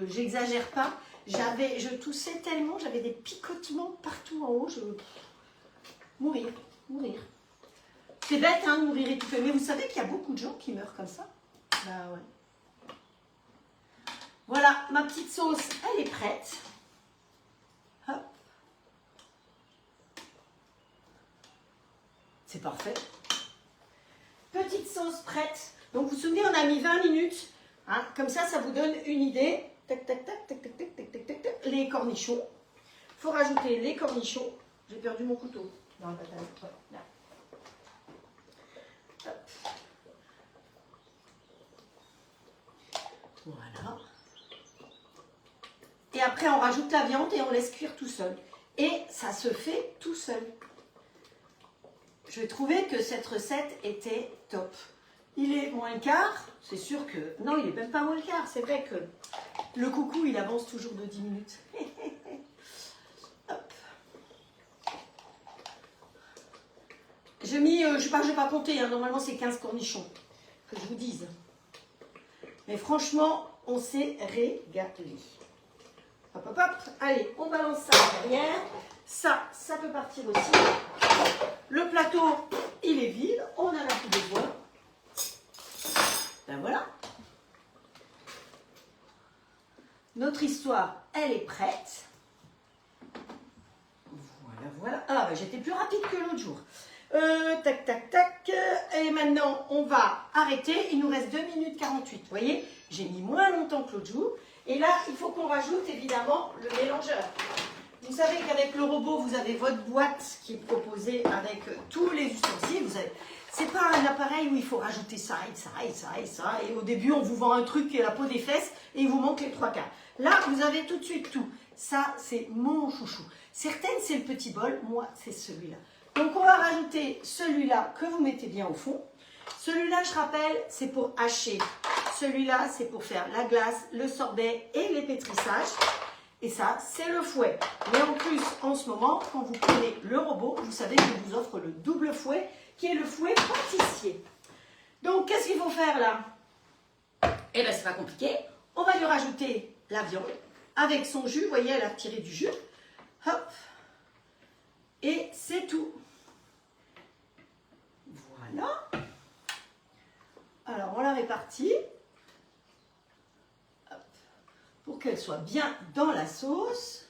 J'exagère pas. Je toussais tellement, j'avais des picotements partout en haut. Mourir. C'est bête, hein, de mourir étouffé. Mais vous savez qu'il y a beaucoup de gens qui meurent comme ça. Bah ouais. Voilà, ma petite sauce, elle est prête. Hop. C'est parfait. Petite sauce prête. Donc, vous vous souvenez, on a mis 20 minutes. Hein, comme ça, ça vous donne une idée. Tac, tac, tac, tac, tac, tac, tac, tac, tac, tac. Les cornichons. Il faut rajouter les cornichons. J'ai perdu mon couteau. Dans la patate. Là. Hop. Voilà. Et après, on rajoute la viande et on laisse cuire tout seul. Et ça se fait tout seul. Je trouvais que cette recette était top. Il est moins le quart, c'est sûr que... Non, il n'est même pas moins le quart. C'est vrai que le coucou, il avance toujours de 10 minutes. Hop. j'ai mis, je vais pas compter, hein, normalement c'est 15 cornichons, que je vous dise. Mais franchement, on s'est régalé. Hop, hop, hop. Allez, on balance ça derrière. Ça peut partir aussi. Le plateau, il est vide. On en a plus besoin. Ben voilà. Notre histoire, elle est prête. Voilà, voilà. Ah, ben, j'étais plus rapide que l'autre jour. Tac, tac, tac. Et maintenant, on va arrêter. Il nous reste 2 minutes 48. Vous voyez, j'ai mis moins longtemps que l'autre jour. Et là, il faut qu'on rajoute évidemment le mélangeur. Vous savez qu'avec le robot, vous avez votre boîte qui est proposée avec tous les ustensiles. C'est pas un appareil où il faut rajouter ça et ça et ça et ça. Et au début, on vous vend un truc qui est la peau des fesses et il vous manque les 3 quarts. Là, vous avez tout de suite tout. Ça, c'est mon chouchou. Certaines, c'est le petit bol. Moi, c'est celui-là. Donc, on va rajouter celui-là que vous mettez bien au fond. Celui-là, je rappelle, c'est pour hacher. Celui-là, c'est pour faire la glace, le sorbet et les pétrissages. Et ça, c'est le fouet. Mais en plus, en ce moment, quand vous prenez le robot, vous savez que je vous offre le double fouet, qui est le fouet pâtissier. Donc, qu'est-ce qu'il faut faire là? Eh bien, c'est pas compliqué. On va lui rajouter la viande avec son jus. Vous voyez, elle a retiré du jus. Hop. Et c'est tout. Voilà. Alors, on la répartit. Hop. Pour qu'elle soit bien dans la sauce.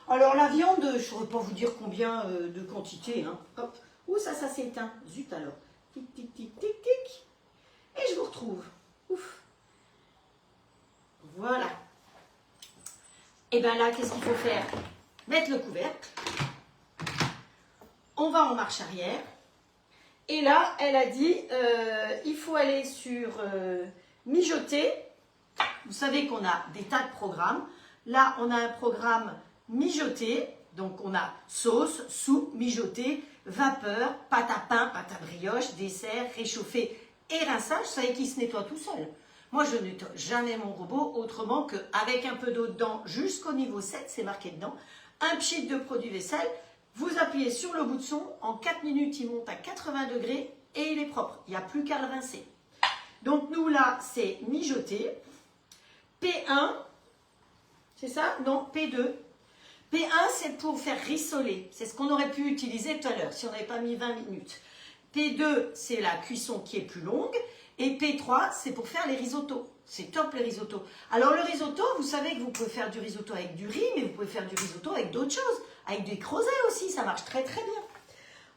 Alors, la viande, je ne saurais pas vous dire combien de quantité. Hein. Hop. Ouh, ça s'est éteint. Zut alors. Tic, tic, tic, tic, tic. Et je vous retrouve. Ouf. Voilà. Et bien là, qu'est-ce qu'il faut faire? Mettre le couvercle. On va en marche arrière. Et là, elle a dit, il faut aller sur mijoter. Vous savez qu'on a des tas de programmes. Là, on a un programme mijoter. Donc, on a sauce, soupe, mijoter, vapeur, pâte à pain, pâte à brioche, dessert, réchauffé et rinçage. Vous savez qu'il se nettoie tout seul. Moi, je ne nettoie jamais mon robot autrement qu'avec un peu d'eau dedans jusqu'au niveau 7, c'est marqué dedans. Un pchit de produit vaisselle. Vous appuyez sur le bouton, en 4 minutes, il monte à 80 degrés et il est propre. Il n'y a plus qu'à le rincer. Donc nous, là, c'est mijoter. P1, c'est ça? Non, P2. P1, c'est pour faire rissoler. C'est ce qu'on aurait pu utiliser tout à l'heure, si on n'avait pas mis 20 minutes. P2, c'est la cuisson qui est plus longue. Et P3, c'est pour faire les risottos. C'est top les risottos. Alors le risotto, vous savez que vous pouvez faire du risotto avec du riz, mais vous pouvez faire du risotto avec d'autres choses. Avec des creusets aussi, ça marche très très bien.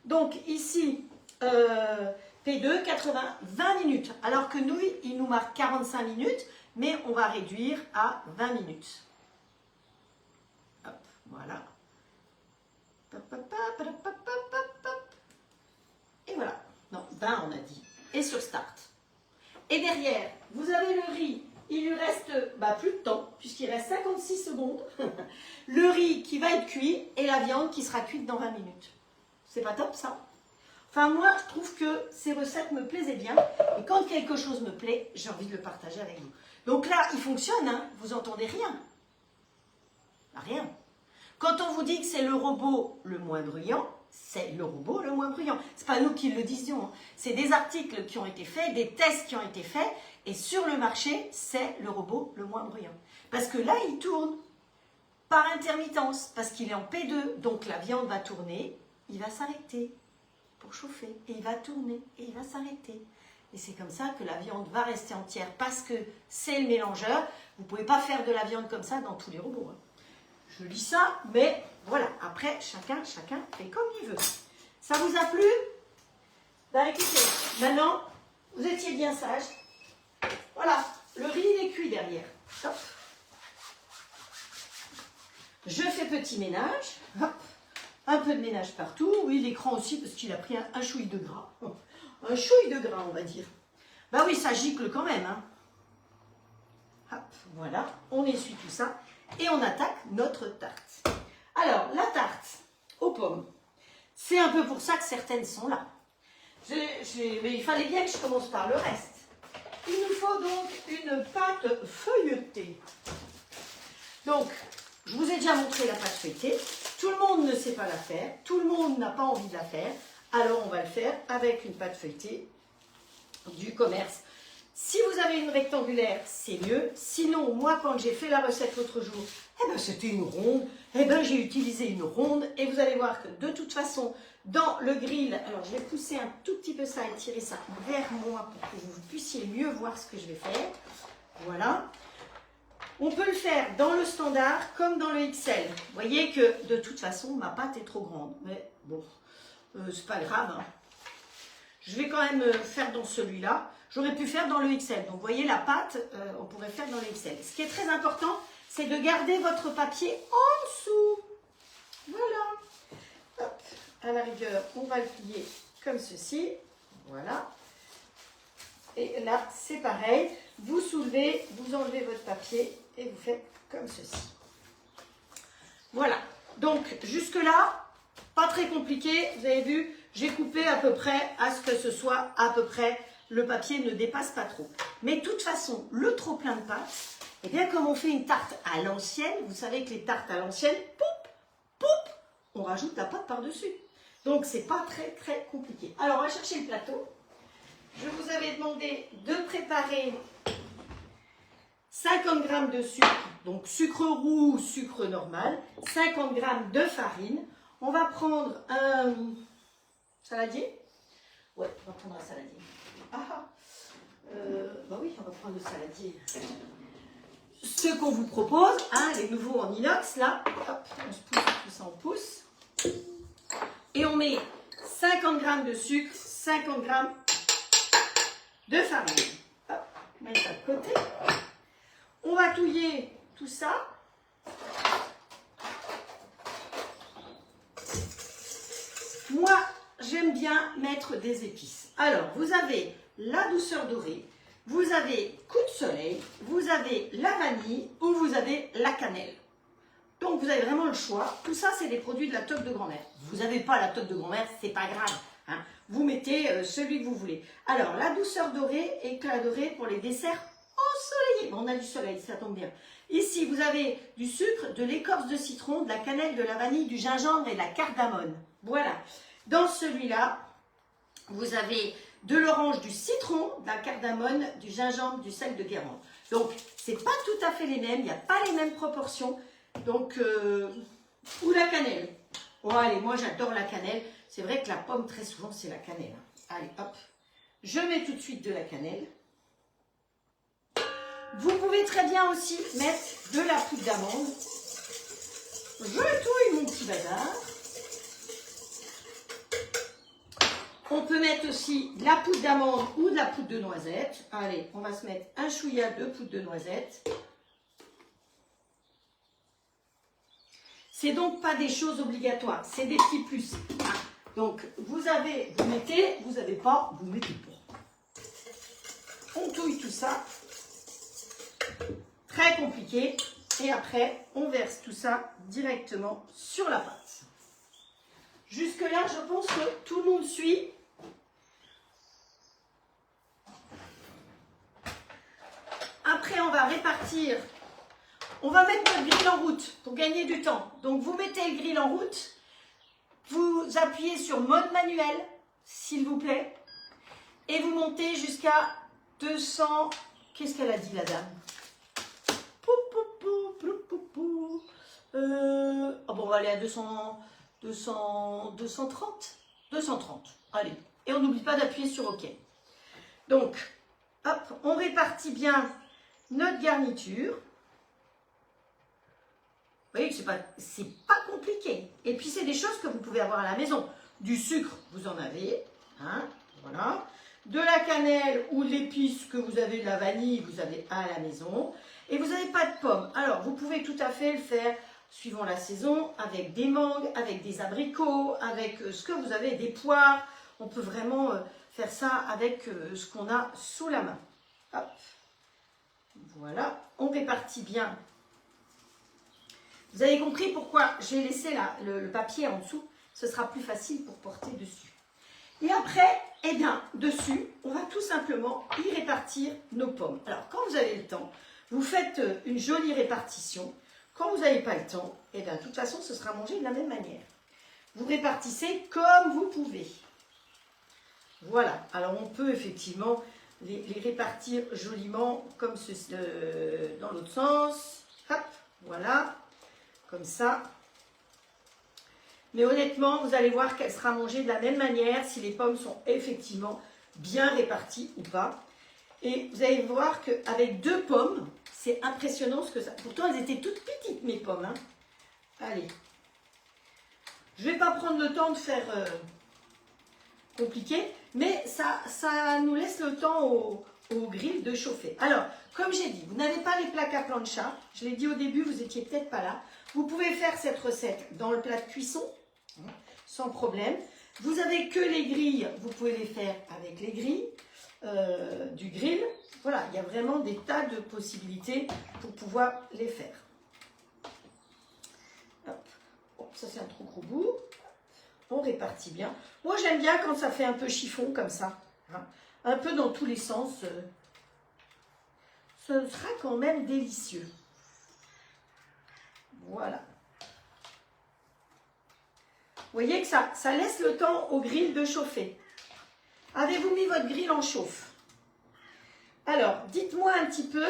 Donc ici, P2, 80, 20 minutes. Alors que nous, il nous marque 45 minutes, mais on va réduire à 20 minutes. Hop, voilà. Et voilà. Non, 20 on a dit. Et sur Start. Et derrière, vous avez le riz. Il lui reste plus de temps, puisqu'il reste 56 secondes. Le riz qui va être cuit et la viande qui sera cuite dans 20 minutes. C'est pas top ça? Enfin, moi, je trouve que ces recettes me plaisaient bien. Et quand quelque chose me plaît, j'ai envie de le partager avec vous. Donc là, il fonctionne, hein, vous entendez rien. Rien. Quand on vous dit que c'est le robot le moins bruyant, c'est le robot le moins bruyant. Ce n'est pas nous qui le disions. Hein. C'est des articles qui ont été faits, des tests qui ont été faits. Et sur le marché, c'est le robot le moins bruyant. Parce que là, il tourne par intermittence. Parce qu'il est en P2. Donc la viande va tourner, il va s'arrêter pour chauffer. Et il va tourner et il va s'arrêter. Et c'est comme ça que la viande va rester entière. Parce que c'est le mélangeur. Vous ne pouvez pas faire de la viande comme ça dans tous les robots. Hein. Je lis ça, mais voilà. Après, chacun fait comme il veut. Ça vous a plu? Ben écoutez, maintenant, vous étiez bien sage. Voilà, le riz il est cuit derrière. Hop. Je fais petit ménage. Hop. Un peu de ménage partout. Oui, l'écran aussi, parce qu'il a pris un chouille de gras. Un chouille de gras, on va dire. Ben oui, ça gicle quand même. Hein. Hop, voilà, on essuie tout ça. Et on attaque notre tarte. Alors, la tarte aux pommes. C'est un peu pour ça que certaines sont là. Mais il fallait bien que je commence par le reste. Il nous faut donc une pâte feuilletée. Donc, je vous ai déjà montré la pâte feuilletée. Tout le monde ne sait pas la faire. Tout le monde n'a pas envie de la faire. alors on va le faire avec une pâte feuilletée du commerce. Si vous avez une rectangulaire, c'est mieux. Sinon, moi, quand j'ai fait la recette l'autre jour, eh ben, c'était une ronde. Eh ben, j'ai utilisé une ronde. Et vous allez voir que de toute façon, dans le grill, alors je vais pousser un tout petit peu ça et tirer ça vers moi pour que vous puissiez mieux voir ce que je vais faire. Voilà. On peut le faire dans le standard comme dans le XL. Vous voyez que de toute façon, ma pâte est trop grande. Mais bon, c'est pas grave, hein. Je vais quand même faire dans celui-là. J'aurais pu faire dans le XL. Donc, vous voyez, la pâte, on pourrait faire dans le XL. Ce qui est très important, c'est de garder votre papier en dessous. Voilà. Hop. À la rigueur, on va le plier comme ceci. Voilà. Et là, c'est pareil. Vous soulevez, vous enlevez votre papier et vous faites comme ceci. Voilà. Donc, jusque-là, pas très compliqué. Vous avez vu, j'ai coupé à peu près à ce que ce soit à peu près, le papier ne dépasse pas trop. Mais de toute façon, le trop plein de pâte, eh bien, comme on fait une tarte à l'ancienne, vous savez que les tartes à l'ancienne, poup, poup, on rajoute la pâte par-dessus. Donc, c'est pas très, très compliqué. Alors, on va chercher le plateau. Je vous avais demandé de préparer 50 g de sucre, donc sucre roux ou sucre normal, 50 g de farine. On va prendre un saladier. Ouais, on va prendre un saladier. Bah oui, on va prendre le saladier. Ce qu'on vous propose, hein, les nouveaux en inox, là, hop, on se pousse tout ça en pouce. Et on met 50 g de sucre, 50 g de farine. Hop, on met ça de côté. On va touiller tout ça. Moi, j'aime bien mettre des épices. Alors, vous avez la douceur dorée, vous avez coup de soleil, vous avez la vanille ou vous avez la cannelle. Donc, vous avez vraiment le choix. Tout ça, c'est des produits de la toque de grand-mère. Vous n'avez pas la toque de grand-mère, c'est pas grave, hein. Vous mettez celui que vous voulez. Alors, la douceur dorée, éclat doré pour les desserts ensoleillés. Bon, on a du soleil, ça tombe bien. Ici, vous avez du sucre, de l'écorce de citron, de la cannelle, de la vanille, du gingembre et de la cardamone. Voilà. Dans celui-là, vous avez de l'orange, du citron, de la cardamone, du gingembre, du sel de Guérande. Donc, ce n'est pas tout à fait les mêmes, il n'y a pas les mêmes proportions. Donc, ou la cannelle. Bon, allez, moi j'adore la cannelle. C'est vrai que la pomme, très souvent, c'est la cannelle. Allez, hop. Je mets tout de suite de la cannelle. Vous pouvez très bien aussi mettre de la poudre d'amande. Je touille mon petit bazar. On peut mettre aussi de la poudre d'amande ou de la poudre de noisette. Allez, on va se mettre un chouïa de poudre de noisette. C'est donc pas des choses obligatoires, c'est des petits plus. Donc, vous avez, vous mettez, vous n'avez pas, vous mettez pas. On touille tout ça. Très compliqué. Et après, on verse tout ça directement sur la pâte. Jusque-là, je pense que tout le monde suit. Après, on va répartir. On va mettre notre grille en route pour gagner du temps. Donc, vous mettez le grill en route. Vous appuyez sur mode manuel, s'il vous plaît. Et vous montez jusqu'à 200... Qu'est-ce qu'elle a dit, la dame? Oh bon, on va aller à 230. 230. Allez. Et on n'oublie pas d'appuyer sur OK. Donc, hop, on répartit bien notre garniture. Vous voyez que c'est pas compliqué. Et puis, c'est des choses que vous pouvez avoir à la maison. Du sucre, vous en avez. Hein, voilà. De la cannelle ou l'épice que vous avez, de la vanille, vous avez à la maison. Et vous n'avez pas de pommes. Alors, vous pouvez tout à fait le faire suivant la saison, avec des mangues, avec des abricots, avec ce que vous avez, des poires. On peut vraiment faire ça avec ce qu'on a sous la main. Hop. Voilà. On répartit bien. Vous avez compris pourquoi j'ai laissé là, le papier en dessous. Ce sera plus facile pour porter dessus. Et après, eh bien, dessus, on va tout simplement y répartir nos pommes. Alors, quand vous avez le temps, vous faites une jolie répartition. Quand vous n'avez pas le temps, eh bien, de toute façon, ce sera mangé de la même manière. Vous répartissez comme vous pouvez. Voilà, alors on peut effectivement les répartir joliment comme ceci, dans l'autre sens. Hop, voilà, comme ça. Mais honnêtement, vous allez voir qu'elle sera mangée de la même manière si les pommes sont effectivement bien réparties ou pas. Et vous allez voir qu'avec 2 pommes, c'est impressionnant ce que ça... Pourtant, elles étaient toutes petites, mes pommes. Hein. Allez. Je ne vais pas prendre le temps de faire compliqué, mais ça nous laisse le temps au grill de chauffer. Alors, comme j'ai dit, vous n'avez pas les plaques à plancha. Je l'ai dit au début, vous n'étiez peut-être pas là. Vous pouvez faire cette recette dans le plat de cuisson, sans problème. Vous n'avez que les grilles, vous pouvez les faire avec les grilles du grill. Voilà, il y a vraiment des tas de possibilités pour pouvoir les faire. Hop. Bon, ça c'est un trop gros bout. On répartit bien. Moi j'aime bien quand ça fait un peu chiffon comme ça. Hein. Un peu dans tous les sens. Ce sera quand même délicieux. Voilà. Vous voyez que ça laisse le temps au grill de chauffer. Avez-vous mis votre grill en chauffe? Alors, dites-moi un petit peu,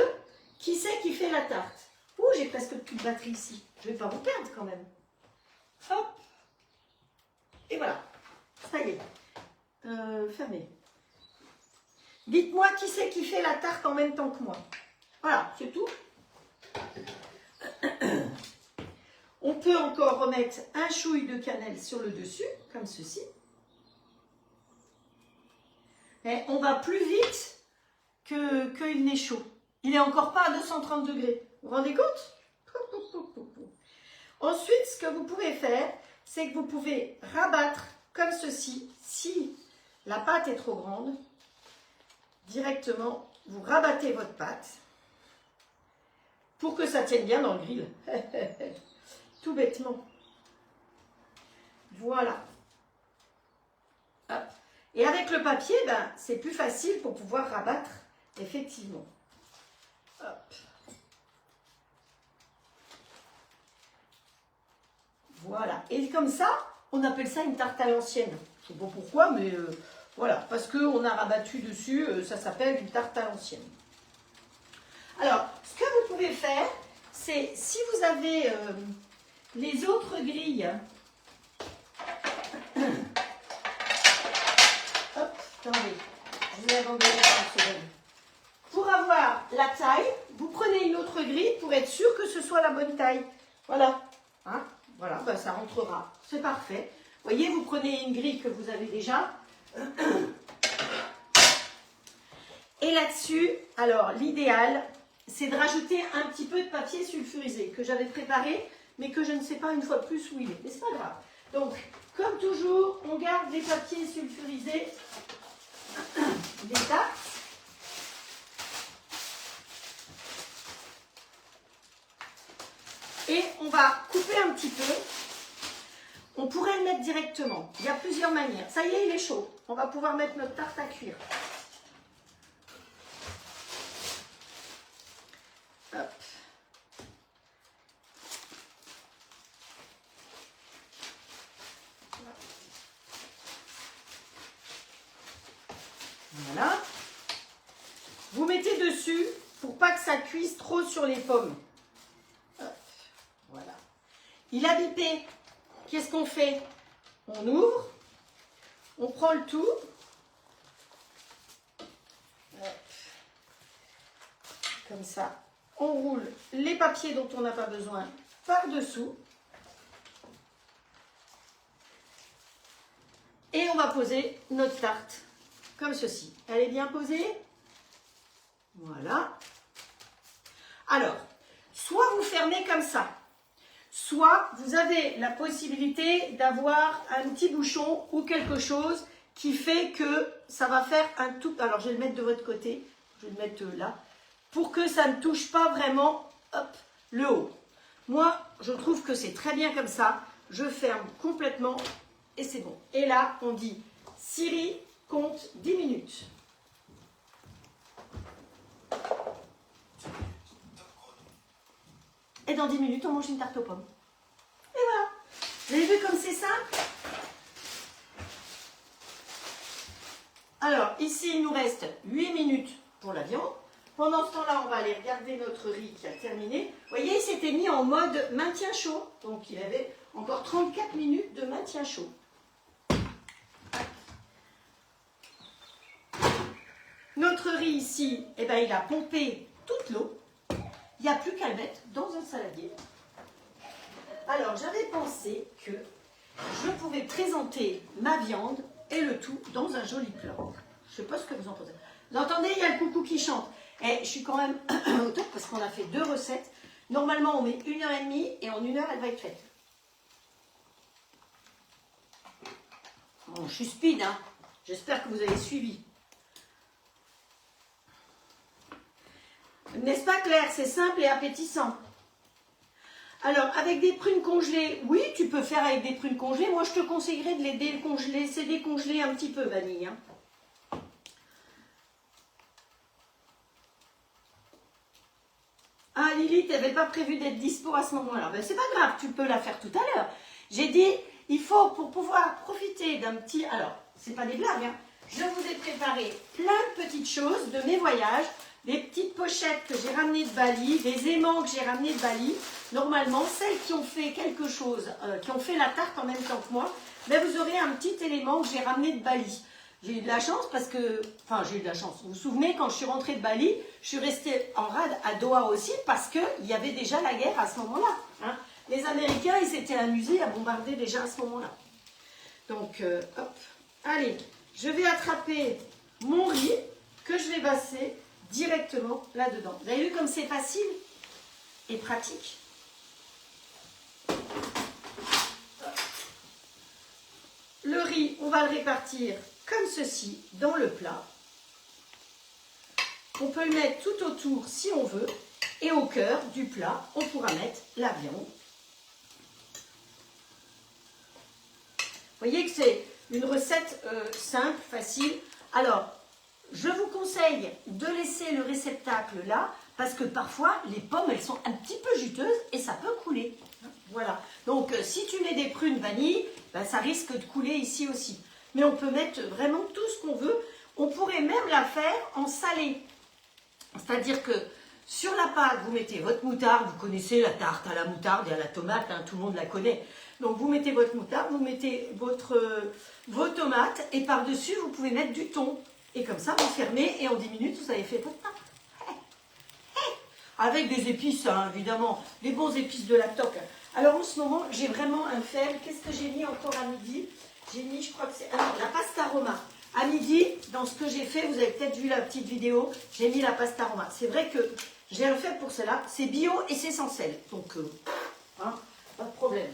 qui c'est qui fait la tarte? Ouh, j'ai presque plus de batterie ici. Je ne vais pas vous perdre quand même. Hop. Et voilà. Ça y est. Fermez. Dites-moi qui c'est qui fait la tarte en même temps que moi. Voilà, c'est tout. On peut encore remettre un chouille de cannelle sur le dessus, comme ceci. Et on va plus vite qu'il n'est chaud. Il n'est encore pas à 230 degrés. Vous vous rendez compte? Ensuite, ce que vous pouvez faire, c'est que vous pouvez rabattre comme ceci. Si la pâte est trop grande, directement, vous rabattez votre pâte pour que ça tienne bien dans le grill. Tout bêtement. Voilà. Hop. Et avec le papier, ben, c'est plus facile pour pouvoir rabattre, effectivement. Hop. Voilà. Et comme ça, on appelle ça une tarte à l'ancienne. Je ne sais pas pourquoi, mais voilà. Parce qu'on a rabattu dessus, ça s'appelle une tarte à l'ancienne. Alors, ce que vous pouvez faire, c'est si vous avez les autres grilles... Hop, attendez, je vais abandonner une seconde. Pour avoir la taille, vous prenez une autre grille pour être sûr que ce soit la bonne taille. Voilà. Hein, voilà, ben ça rentrera. C'est parfait. Vous voyez, vous prenez une grille que vous avez déjà. Et là-dessus, alors l'idéal, c'est de rajouter un petit peu de papier sulfurisé que j'avais préparé, mais que je ne sais pas une fois de plus où il est. Mais c'est pas grave. Donc, comme toujours, on garde les papiers sulfurisés des tartes. Et on va couper un petit peu. On pourrait le mettre directement. Il y a plusieurs manières. Ça y est, il est chaud. On va pouvoir mettre notre tarte à cuire. Hop. Voilà. Vous mettez dessus pour pas que ça cuise trop sur les pommes. Hop. Voilà. Il a bipé. Qu'est-ce qu'on fait? On ouvre. On prend le tout. Hop. Comme ça. On roule les papiers dont on n'a pas besoin par-dessous. Et on va poser notre tarte comme ceci. Elle est bien posée. Voilà. Alors, soit vous fermez comme ça, soit vous avez la possibilité d'avoir un petit bouchon ou quelque chose qui fait que ça va faire un tout... Alors, je vais le mettre de votre côté. Je vais le mettre là. Pour que ça ne touche pas vraiment, hop, le haut. Moi, je trouve que c'est très bien comme ça. Je ferme complètement et c'est bon. Et là, on dit, Siri, compte 10 minutes. Et dans 10 minutes, on mange une tarte aux pommes. Et voilà. Vous avez vu comme c'est simple? Alors, ici, il nous reste 8 minutes pour la viande. Pendant ce temps-là, on va aller regarder notre riz qui a terminé. Vous voyez, il s'était mis en mode maintien chaud. Donc, il avait encore 34 minutes de maintien chaud. Notre riz ici, eh ben, il a pompé toute l'eau. Il n'y a plus qu'à le mettre dans un saladier. Alors, j'avais pensé que je pouvais présenter ma viande et le tout dans un joli plat. Je ne sais pas ce que vous en pensez. Vous entendez, il y a le coucou qui chante. Et je suis quand même au top parce qu'on a fait 2 recettes. Normalement, on met 1h30 et en 1 heure, elle va être faite. Bon, je suis speed, hein. J'espère que vous avez suivi. N'est-ce pas Claire? C'est simple et appétissant. Alors, avec des prunes congelées, oui, tu peux faire avec des prunes congelées. Moi, je te conseillerais de les décongeler. C'est décongeler un petit peu, Vanille. Hein. Ah, Lily, tu n'avais pas prévu d'être dispo à ce moment-là. Ben, c'est pas grave, tu peux la faire tout à l'heure. J'ai dit, il faut, pour pouvoir profiter d'un petit... Alors, c'est pas des blagues, hein. Je vous ai préparé plein de petites choses de mes voyages. Des petites pochettes que j'ai ramenées de Bali, des aimants que j'ai ramenés de Bali. Normalement, celles qui ont fait quelque chose, qui ont fait la tarte en même temps que moi, ben vous aurez un petit élément que j'ai ramené de Bali. J'ai eu de la chance parce que, enfin j'ai eu de la chance. Vous vous souvenez, quand je suis rentrée de Bali, je suis restée en rade à Doha aussi parce qu'il y avait déjà la guerre à ce moment-là. Hein. Les Américains, ils s'étaient amusés à bombarder déjà à ce moment-là. Donc, hop, allez, je vais attraper mon riz que je vais passer directement là-dedans. Vous avez vu comme c'est facile et pratique? Le riz, on va le répartir comme ceci dans le plat. On peut le mettre tout autour si on veut. Et au cœur du plat, on pourra mettre la viande. Vous voyez que c'est une recette simple, facile. Alors, je vous conseille de laisser le réceptacle là, parce que parfois, les pommes, elles sont un petit peu juteuses et ça peut couler. Voilà. Donc, si tu mets des prunes vanille, ben, ça risque de couler ici aussi. Mais on peut mettre vraiment tout ce qu'on veut. On pourrait même la faire en salé. C'est-à-dire que sur la pâte, vous mettez votre moutarde. Vous connaissez la tarte à la moutarde et à la tomate, hein, tout le monde la connaît. Donc, vous mettez votre moutarde, vous mettez vos tomates et par-dessus, vous pouvez mettre du thon. Et comme ça, vous fermez et en 10 minutes, vous avez fait votre tarte. Avec des épices, hein, évidemment, les bons épices de la toque. Alors en ce moment, j'ai vraiment un faible. Qu'est-ce que j'ai mis encore à midi? J'ai mis, je crois que c'est la pasta Roma. À midi, dans ce que j'ai fait, vous avez peut-être vu la petite vidéo, j'ai mis la pasta Roma. C'est vrai que j'ai un faible pour cela. C'est bio et c'est sans sel. Donc, hein, pas de problème.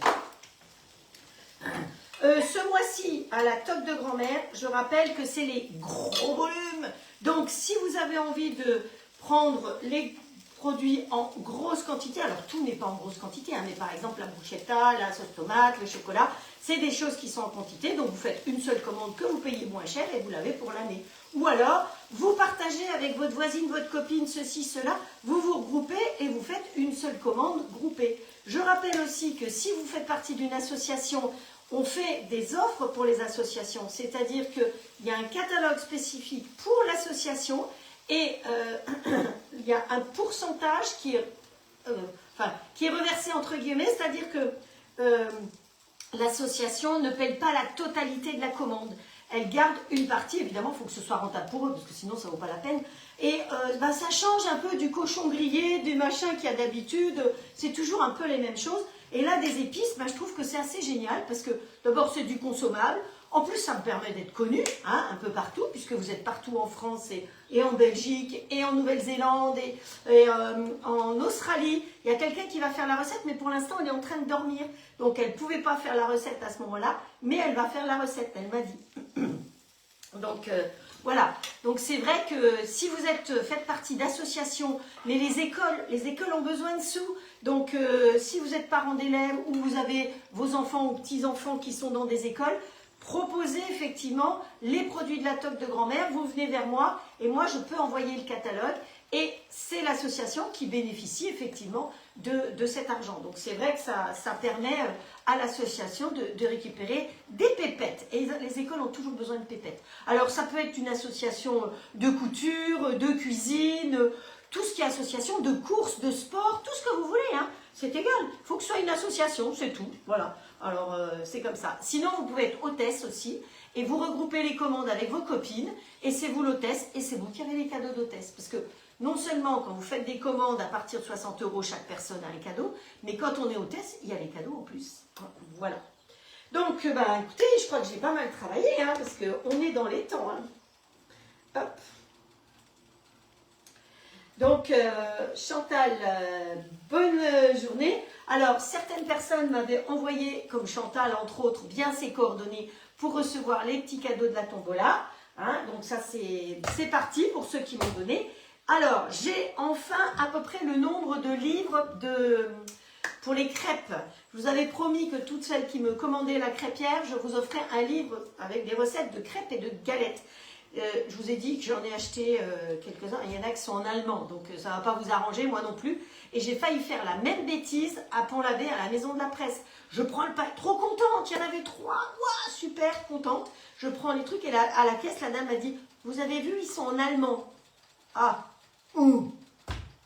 Ce mois-ci, à la toque de grand-mère, je rappelle que c'est les gros volumes. Donc, si vous avez envie de prendre les produits en grosse quantité, alors tout n'est pas en grosse quantité, hein, mais par exemple la bruschetta, la sauce tomate, le chocolat, c'est des choses qui sont en quantité, donc vous faites une seule commande que vous payez moins cher et vous l'avez pour l'année. Ou alors, vous partagez avec votre voisine, votre copine, ceci, cela, vous vous regroupez et vous faites une seule commande groupée. Je rappelle aussi que si vous faites partie d'une association, on fait des offres pour les associations, c'est-à-dire qu'il y a un catalogue spécifique pour l'association et il y a un pourcentage qui est reversé entre guillemets, c'est-à-dire que l'association ne paye pas la totalité de la commande. Elle garde une partie, évidemment, il faut que ce soit rentable pour eux, parce que sinon ça ne vaut pas la peine. Et ça change un peu du cochon grillé, du machin qu'il y a d'habitude, c'est toujours un peu les mêmes choses. Et là, des épices, je trouve que c'est assez génial, parce que d'abord c'est du consommable, en plus ça me permet d'être connue, hein, un peu partout, puisque vous êtes partout en France et en Belgique, et en Nouvelle-Zélande, et en Australie. Il y a quelqu'un qui va faire la recette, mais pour l'instant elle est en train de dormir. Donc elle ne pouvait pas faire la recette à ce moment-là, mais elle va faire la recette, elle m'a dit. Donc voilà, donc c'est vrai que si vous faites partie d'associations, mais les écoles ont besoin de sous. Donc si vous êtes parent d'élèves ou vous avez vos enfants ou petits-enfants qui sont dans des écoles, proposez effectivement les produits de la toque de grand-mère, vous venez vers moi et moi je peux envoyer le catalogue Et c'est l'association qui bénéficie effectivement de cet argent. Donc c'est vrai que ça permet à l'association de récupérer des pépettes. Et les écoles ont toujours besoin de pépettes. Alors ça peut être une association de couture, de cuisine, tout ce qui est association, de course, de sport, tout ce que vous voulez, hein. C'est égal, il faut que ce soit une association, c'est tout. Voilà, alors c'est comme ça. Sinon, vous pouvez être hôtesse aussi, et vous regroupez les commandes avec vos copines, et c'est vous l'hôtesse, et c'est vous qui avez les cadeaux d'hôtesse. Parce que non seulement quand vous faites des commandes à partir de 60 €, chaque personne a un cadeau, mais quand on est hôtesse, il y a les cadeaux en plus. Voilà. Donc, écoutez, je crois que j'ai pas mal travaillé, hein, parce qu'on est dans les temps. Hein. Hop. Donc, Chantal, bonne journée. Alors, certaines personnes m'avaient envoyé, comme Chantal, entre autres, bien ses coordonnées pour recevoir les petits cadeaux de la tombola. Hein, donc, ça, c'est parti pour ceux qui m'ont donné. Alors, j'ai enfin à peu près le nombre de livres pour les crêpes. Je vous avais promis que toutes celles qui me commandaient la crêpière, je vous offrais un livre avec des recettes de crêpes et de galettes. Je vous ai dit que j'en ai acheté quelques-uns, il y en a qui sont en allemand, donc ça ne va pas vous arranger, moi non plus. Et j'ai failli faire la même bêtise à Pont-l'Abbé, à la Maison de la Presse. Je prends le pack, trop contente, il y en avait 3, wow, super contente. Je prends les trucs et là, à la caisse, la dame m'a dit, vous avez vu, ils sont en allemand. Ah, bon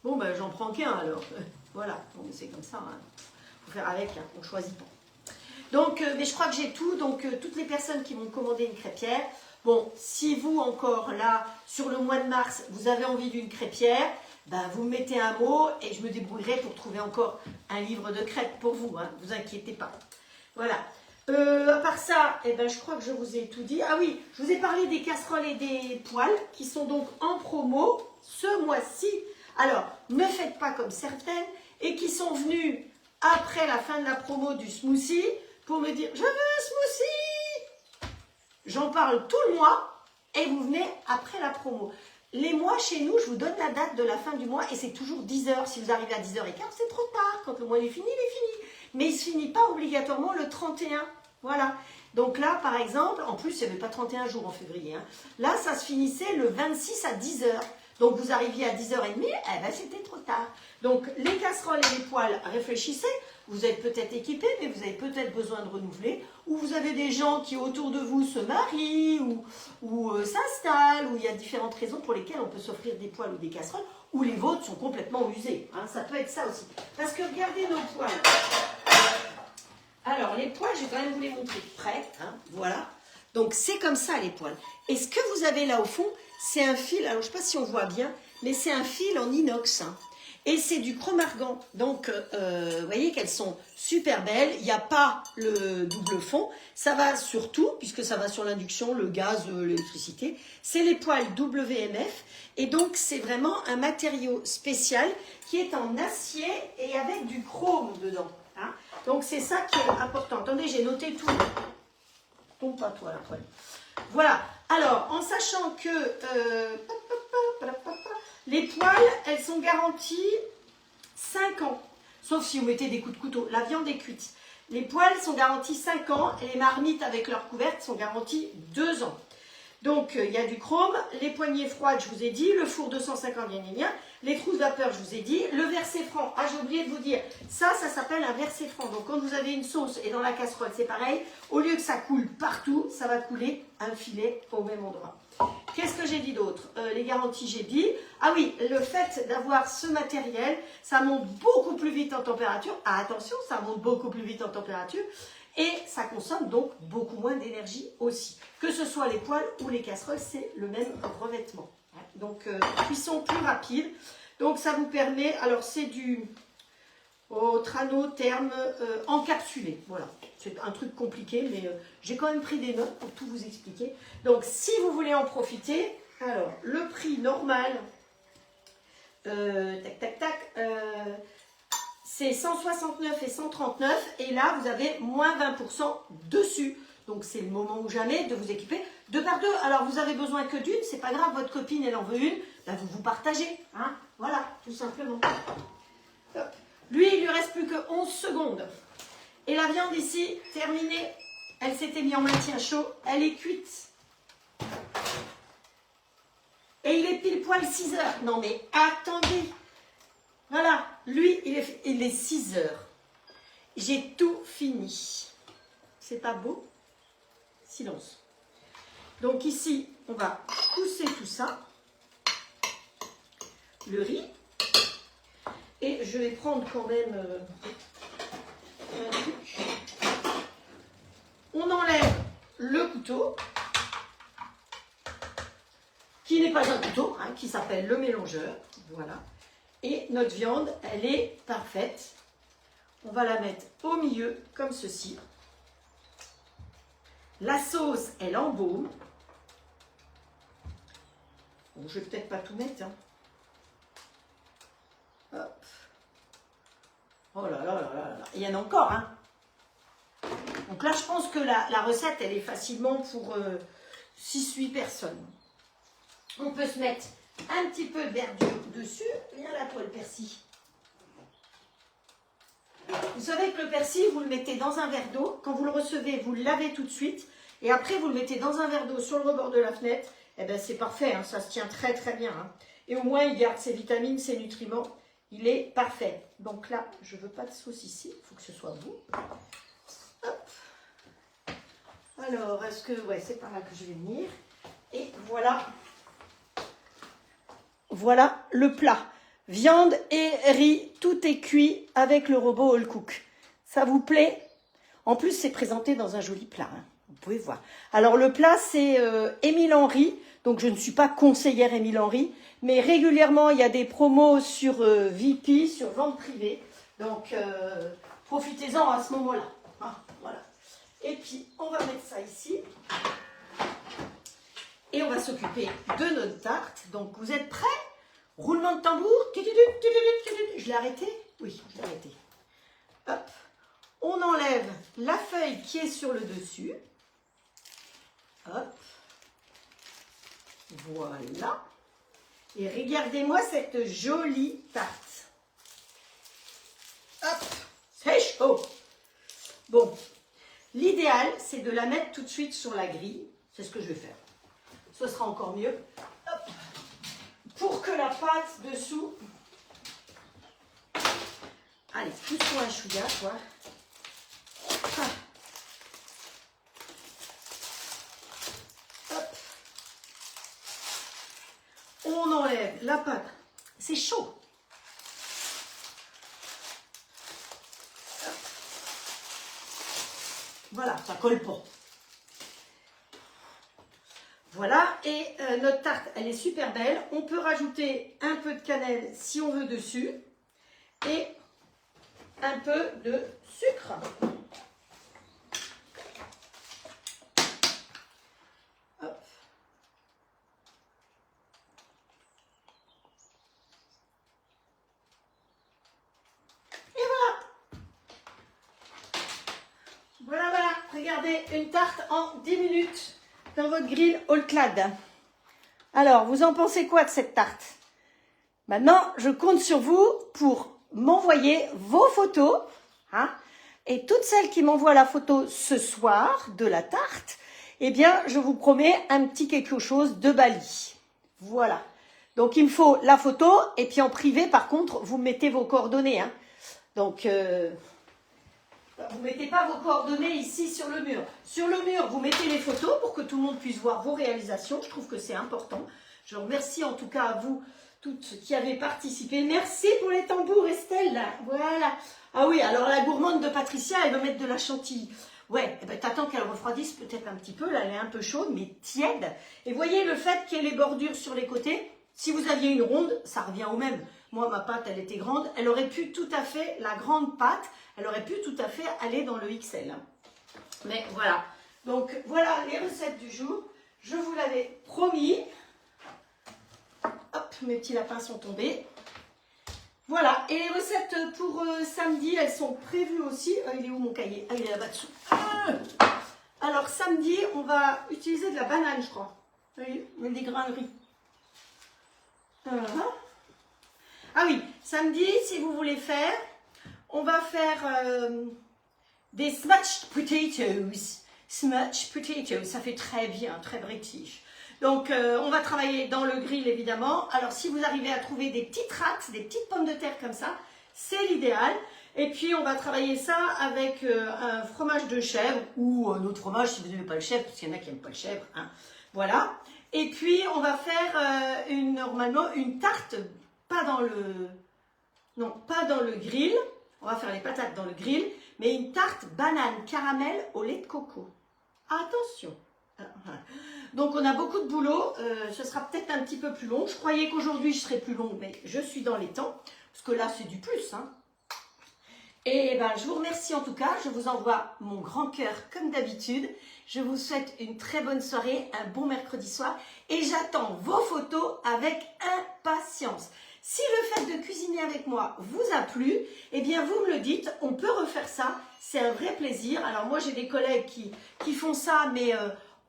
j'en prends qu'un alors. Voilà, bon, c'est comme ça, hein. Faut faire avec, hein, on ne choisit pas. Donc, mais je crois que j'ai tout, donc toutes les personnes qui m'ont commandé une crêpière. Bon, si vous, encore là, sur le mois de mars, vous avez envie d'une crêpière, vous me mettez un mot et je me débrouillerai pour trouver encore un livre de crêpes pour vous, hein, vous inquiétez pas. Voilà. À part ça, je crois que je vous ai tout dit. Ah oui, je vous ai parlé des casseroles et des poêles qui sont donc en promo ce mois-ci. Alors, ne faites pas comme certaines et qui sont venues après la fin de la promo du smoothie pour me dire « Je veux un smoothie !» J'en parle tout le mois et vous venez après la promo. Les mois chez nous, je vous donne la date de la fin du mois et c'est toujours 10 h. Si vous arrivez à 10h15, c'est trop tard. Quand le mois est fini, il est fini. Mais il ne se finit pas obligatoirement le 31. Voilà. Donc là, par exemple, en plus, il n'y avait pas 31 jours en février. Hein. Là, ça se finissait le 26 à 10 h. Donc vous arriviez à 10h30, c'était trop tard. Donc les casseroles et les poêles, réfléchissez. Vous êtes peut-être équipé, mais vous avez peut-être besoin de renouveler. Ou vous avez des gens qui autour de vous se marient ou s'installent, ou il y a différentes raisons pour lesquelles on peut s'offrir des poêles ou des casseroles, ou les vôtres sont complètement usés. Hein, ça peut être ça aussi. Parce que regardez nos poêles. Alors les poêles, je vais quand même vous les montrer près. Hein, voilà. Donc c'est comme ça les poêles. Et ce que vous avez là au fond, c'est un fil, alors je ne sais pas si on voit bien, mais c'est un fil en inox. Hein. Et c'est du chrome argan. Donc, vous voyez qu'elles sont super belles. Il n'y a pas le double fond. Ça va sur tout, puisque ça va sur l'induction, le gaz, l'électricité. C'est les poêles WMF. Et donc, c'est vraiment un matériau spécial qui est en acier et avec du chrome dedans. Hein. Donc, c'est ça qui est important. Attendez, j'ai noté tout. Tombe pas, toi, la poêle. Voilà. Alors, en sachant que les poêles, elles sont garanties 5 ans. Sauf si vous mettez des coups de couteau. La viande est cuite. Les poêles sont garanties 5 ans et les marmites avec leur couvercle sont garanties 2 ans. Donc, il y a du chrome, les poignées froides, je vous ai dit, le four 250, les trous de vapeur, je vous ai dit, le versé franc. Ah, j'ai oublié de vous dire, ça s'appelle un versé franc. Donc, quand vous avez une sauce et dans la casserole, c'est pareil. Au lieu que ça coule partout, ça va couler un filet au même endroit. Qu'est-ce que j'ai dit d'autre? Les garanties, j'ai dit. Ah oui, le fait d'avoir ce matériel, ça monte beaucoup plus vite en température. Ah, attention, ça monte beaucoup plus vite en température. Et ça consomme donc beaucoup moins d'énergie aussi. Que ce soit les poêles ou les casseroles, c'est le même revêtement. Donc, cuisson plus rapide. Donc, ça vous permet... Alors, c'est du Trano Therme encapsulé. Voilà. C'est un truc compliqué, mais j'ai quand même pris des notes pour tout vous expliquer. Donc, si vous voulez en profiter, alors, le prix normal, c'est 169 et 139. Et là, vous avez moins 20% dessus. Donc, c'est le moment ou jamais de vous équiper 2 par 2. Alors, vous avez besoin que d'une, c'est pas grave, votre copine, elle en veut une, vous vous partagez. Hein, voilà, tout simplement. Hop. Lui, il lui reste plus que 11 secondes. Et la viande ici, terminée. Elle s'était mise en maintien chaud. Elle est cuite. Et Et il est pile poil 6 heures. Non mais attendez. Voilà, lui, il est 6 heures. J'ai tout fini. C'est pas beau? Silence. Donc ici, on va pousser tout ça. Le riz. Et je vais prendre quand même un truc. On enlève le couteau, qui n'est pas un couteau, hein, qui s'appelle le mélangeur. Voilà. Et notre viande, elle est parfaite. On va la mettre au milieu, comme ceci. La sauce, elle embaume. Bon, je vais peut-être pas tout mettre. Hein. Hop. Oh là là là là là. Il y en a encore, hein. Donc là, je pense que la recette, elle est facilement pour 6-8 personnes. On peut se mettre un petit peu de verdure dessus. Viens là, toi, le persil. Vous savez que le persil, vous le mettez dans un verre d'eau. Quand vous le recevez, vous le lavez tout de suite. Et après, vous le mettez dans un verre d'eau sur le rebord de la fenêtre. Eh bien, c'est parfait. Hein, ça se tient très, très bien. Hein. Et au moins, il garde ses vitamines, ses nutriments. Il est parfait. Donc là, je ne veux pas de sauce ici. Il faut que ce soit vous. Hop. Alors, est-ce que... Ouais, c'est par là que je vais venir. Et voilà. Voilà le plat. Viande et riz, tout est cuit avec le robot All Cook. Ça vous plaît? En plus, c'est présenté dans un joli plat. Hein. Vous pouvez voir. Alors, le plat, c'est Émile Henry. Donc, je ne suis pas conseillère Émile Henry. Mais régulièrement, il y a des promos sur VP, sur vente privée. Donc, profitez-en à ce moment-là. Ah, voilà. Et puis, on va mettre ça ici. Et on va s'occuper de notre tarte. Donc, vous êtes prêts? Roulement de tambour. Je l'ai arrêté? Oui, je l'ai arrêté. Hop. On enlève la feuille qui est sur le dessus. Hop. Voilà. Et regardez-moi cette jolie tarte. Hop. C'est chaud. Bon. L'idéal, c'est de la mettre tout de suite sur la grille. C'est ce que je vais faire. Ce sera encore mieux. Hop. Pour que la pâte dessous... Allez, pousse-toi un chouïa, toi. Ah. Hop. On enlève la pâte. C'est chaud. Hop. Voilà, ça colle pas. Voilà, et notre tarte, elle est super belle. On peut rajouter un peu de cannelle si on veut dessus. Et un peu de sucre. Hop. Et voilà. Voilà, voilà. Regardez, une tarte en 10 minutes. Dans votre grill All-Clad. Alors, vous en pensez quoi de cette tarte? Maintenant, je compte sur vous pour m'envoyer vos photos. Hein, et toutes celles qui m'envoient la photo ce soir de la tarte, eh bien, je vous promets un petit quelque chose de Bali. Voilà. Donc, il me faut la photo. Et puis, en privé, par contre, vous mettez vos coordonnées. Hein. Donc... vous ne mettez pas vos coordonnées ici sur le mur. Sur le mur, vous mettez les photos pour que tout le monde puisse voir vos réalisations. Je trouve que c'est important. Je remercie en tout cas à vous toutes qui avez participé. Merci pour les tambours, Estelle. Voilà. Ah oui, alors la gourmande de Patricia, elle veut mettre de la chantilly. Ouais, eh ben, t'attends qu'elle refroidisse peut-être un petit peu. Là, elle est un peu chaude, mais tiède. Et voyez le fait qu'il y ait les bordures sur les côtés. Si vous aviez une ronde, ça revient au même. Moi, ma pâte, elle était grande. Elle aurait pu tout à fait, la grande pâte, elle aurait pu tout à fait aller dans le XL. Mais voilà. Donc, voilà les recettes du jour. Je vous l'avais promis. Hop, mes petits lapins sont tombés. Voilà. Et les recettes pour samedi, elles sont prévues aussi. Il est où mon cahier? Ah, il est là-bas dessous. Alors, samedi, on va utiliser de la banane, je crois. Oui, des grains de riz. Ah oui, samedi, si vous voulez faire, on va faire des smashed potatoes. Smashed potatoes, ça fait très bien, très british. Donc, on va travailler dans le grill, évidemment. Alors, si vous arrivez à trouver des petites rattes, des petites pommes de terre comme ça, c'est l'idéal. Et puis, on va travailler ça avec un fromage de chèvre ou un autre fromage si vous n'aimez pas le chèvre, parce qu'il y en a qui n'aiment pas le chèvre. Hein. Voilà. Et puis, on va faire normalement une tarte, pas dans le grill. On va faire les patates dans le grill, mais une tarte banane caramel au lait de coco. Attention. Donc, on a beaucoup de boulot. Ce sera peut-être un petit peu plus long. Je croyais qu'aujourd'hui, je serais plus longue, mais je suis dans les temps. Parce que là, c'est du plus. Hein. Et ben, je vous remercie en tout cas. Je vous envoie mon grand cœur comme d'habitude. Je vous souhaite une très bonne soirée, un bon mercredi soir. Et j'attends vos photos avec impatience. Si le fait de cuisiner avec moi vous a plu, eh bien vous me le dites, on peut refaire ça. C'est un vrai plaisir. Alors moi, j'ai des collègues qui font ça, mais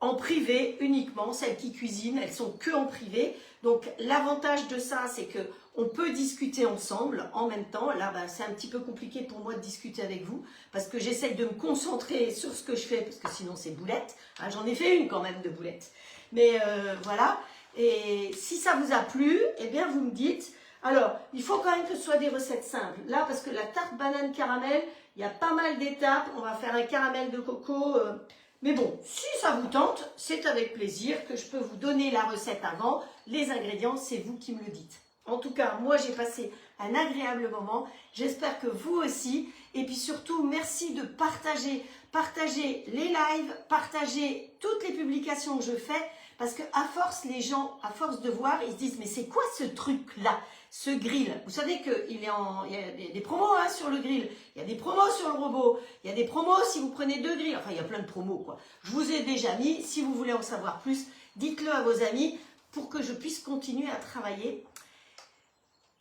en privé uniquement. Celles qui cuisinent, elles sont que en privé. Donc l'avantage de ça, c'est que on peut discuter ensemble en même temps. Là, ben, c'est un petit peu compliqué pour moi de discuter avec vous parce que j'essaye de me concentrer sur ce que je fais parce que sinon c'est boulette. Hein, j'en ai fait une quand même de boulette. Mais voilà. Et si ça vous a plu, eh bien vous me dites. Alors, il faut quand même que ce soit des recettes simples. Là, parce que la tarte banane caramel, il y a pas mal d'étapes. On va faire un caramel de coco. Mais bon, si ça vous tente, c'est avec plaisir que je peux vous donner la recette avant. Les ingrédients, c'est vous qui me le dites. En tout cas, moi, j'ai passé un agréable moment. J'espère que vous aussi. Et puis surtout, merci de partager. Partagez les lives, partagez toutes les publications que je fais. Parce que à force, les gens, à force de voir, ils se disent, mais c'est quoi ce truc-là, ce grill? Vous savez qu'il y a des promos hein, sur le grill, il y a des promos sur le robot, il y a des promos si vous prenez 2 grilles, enfin il y a plein de promos quoi. Je vous ai déjà mis, si vous voulez en savoir plus, dites-le à vos amis pour que je puisse continuer à travailler.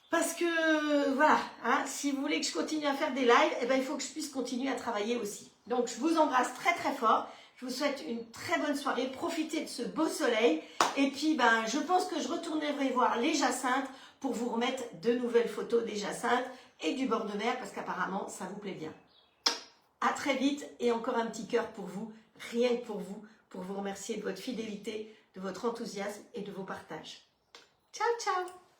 Parce que voilà, hein, si vous voulez que je continue à faire des lives, eh ben, il faut que je puisse continuer à travailler aussi. Donc je vous embrasse très très fort. Je vous souhaite une très bonne soirée. Profitez de ce beau soleil. Et puis, ben, je pense que je retournerai voir les jacinthes pour vous remettre de nouvelles photos des jacinthes et du bord de mer parce qu'apparemment, ça vous plaît bien. À très vite et encore un petit cœur pour vous, rien que pour vous remercier de votre fidélité, de votre enthousiasme et de vos partages. Ciao, ciao!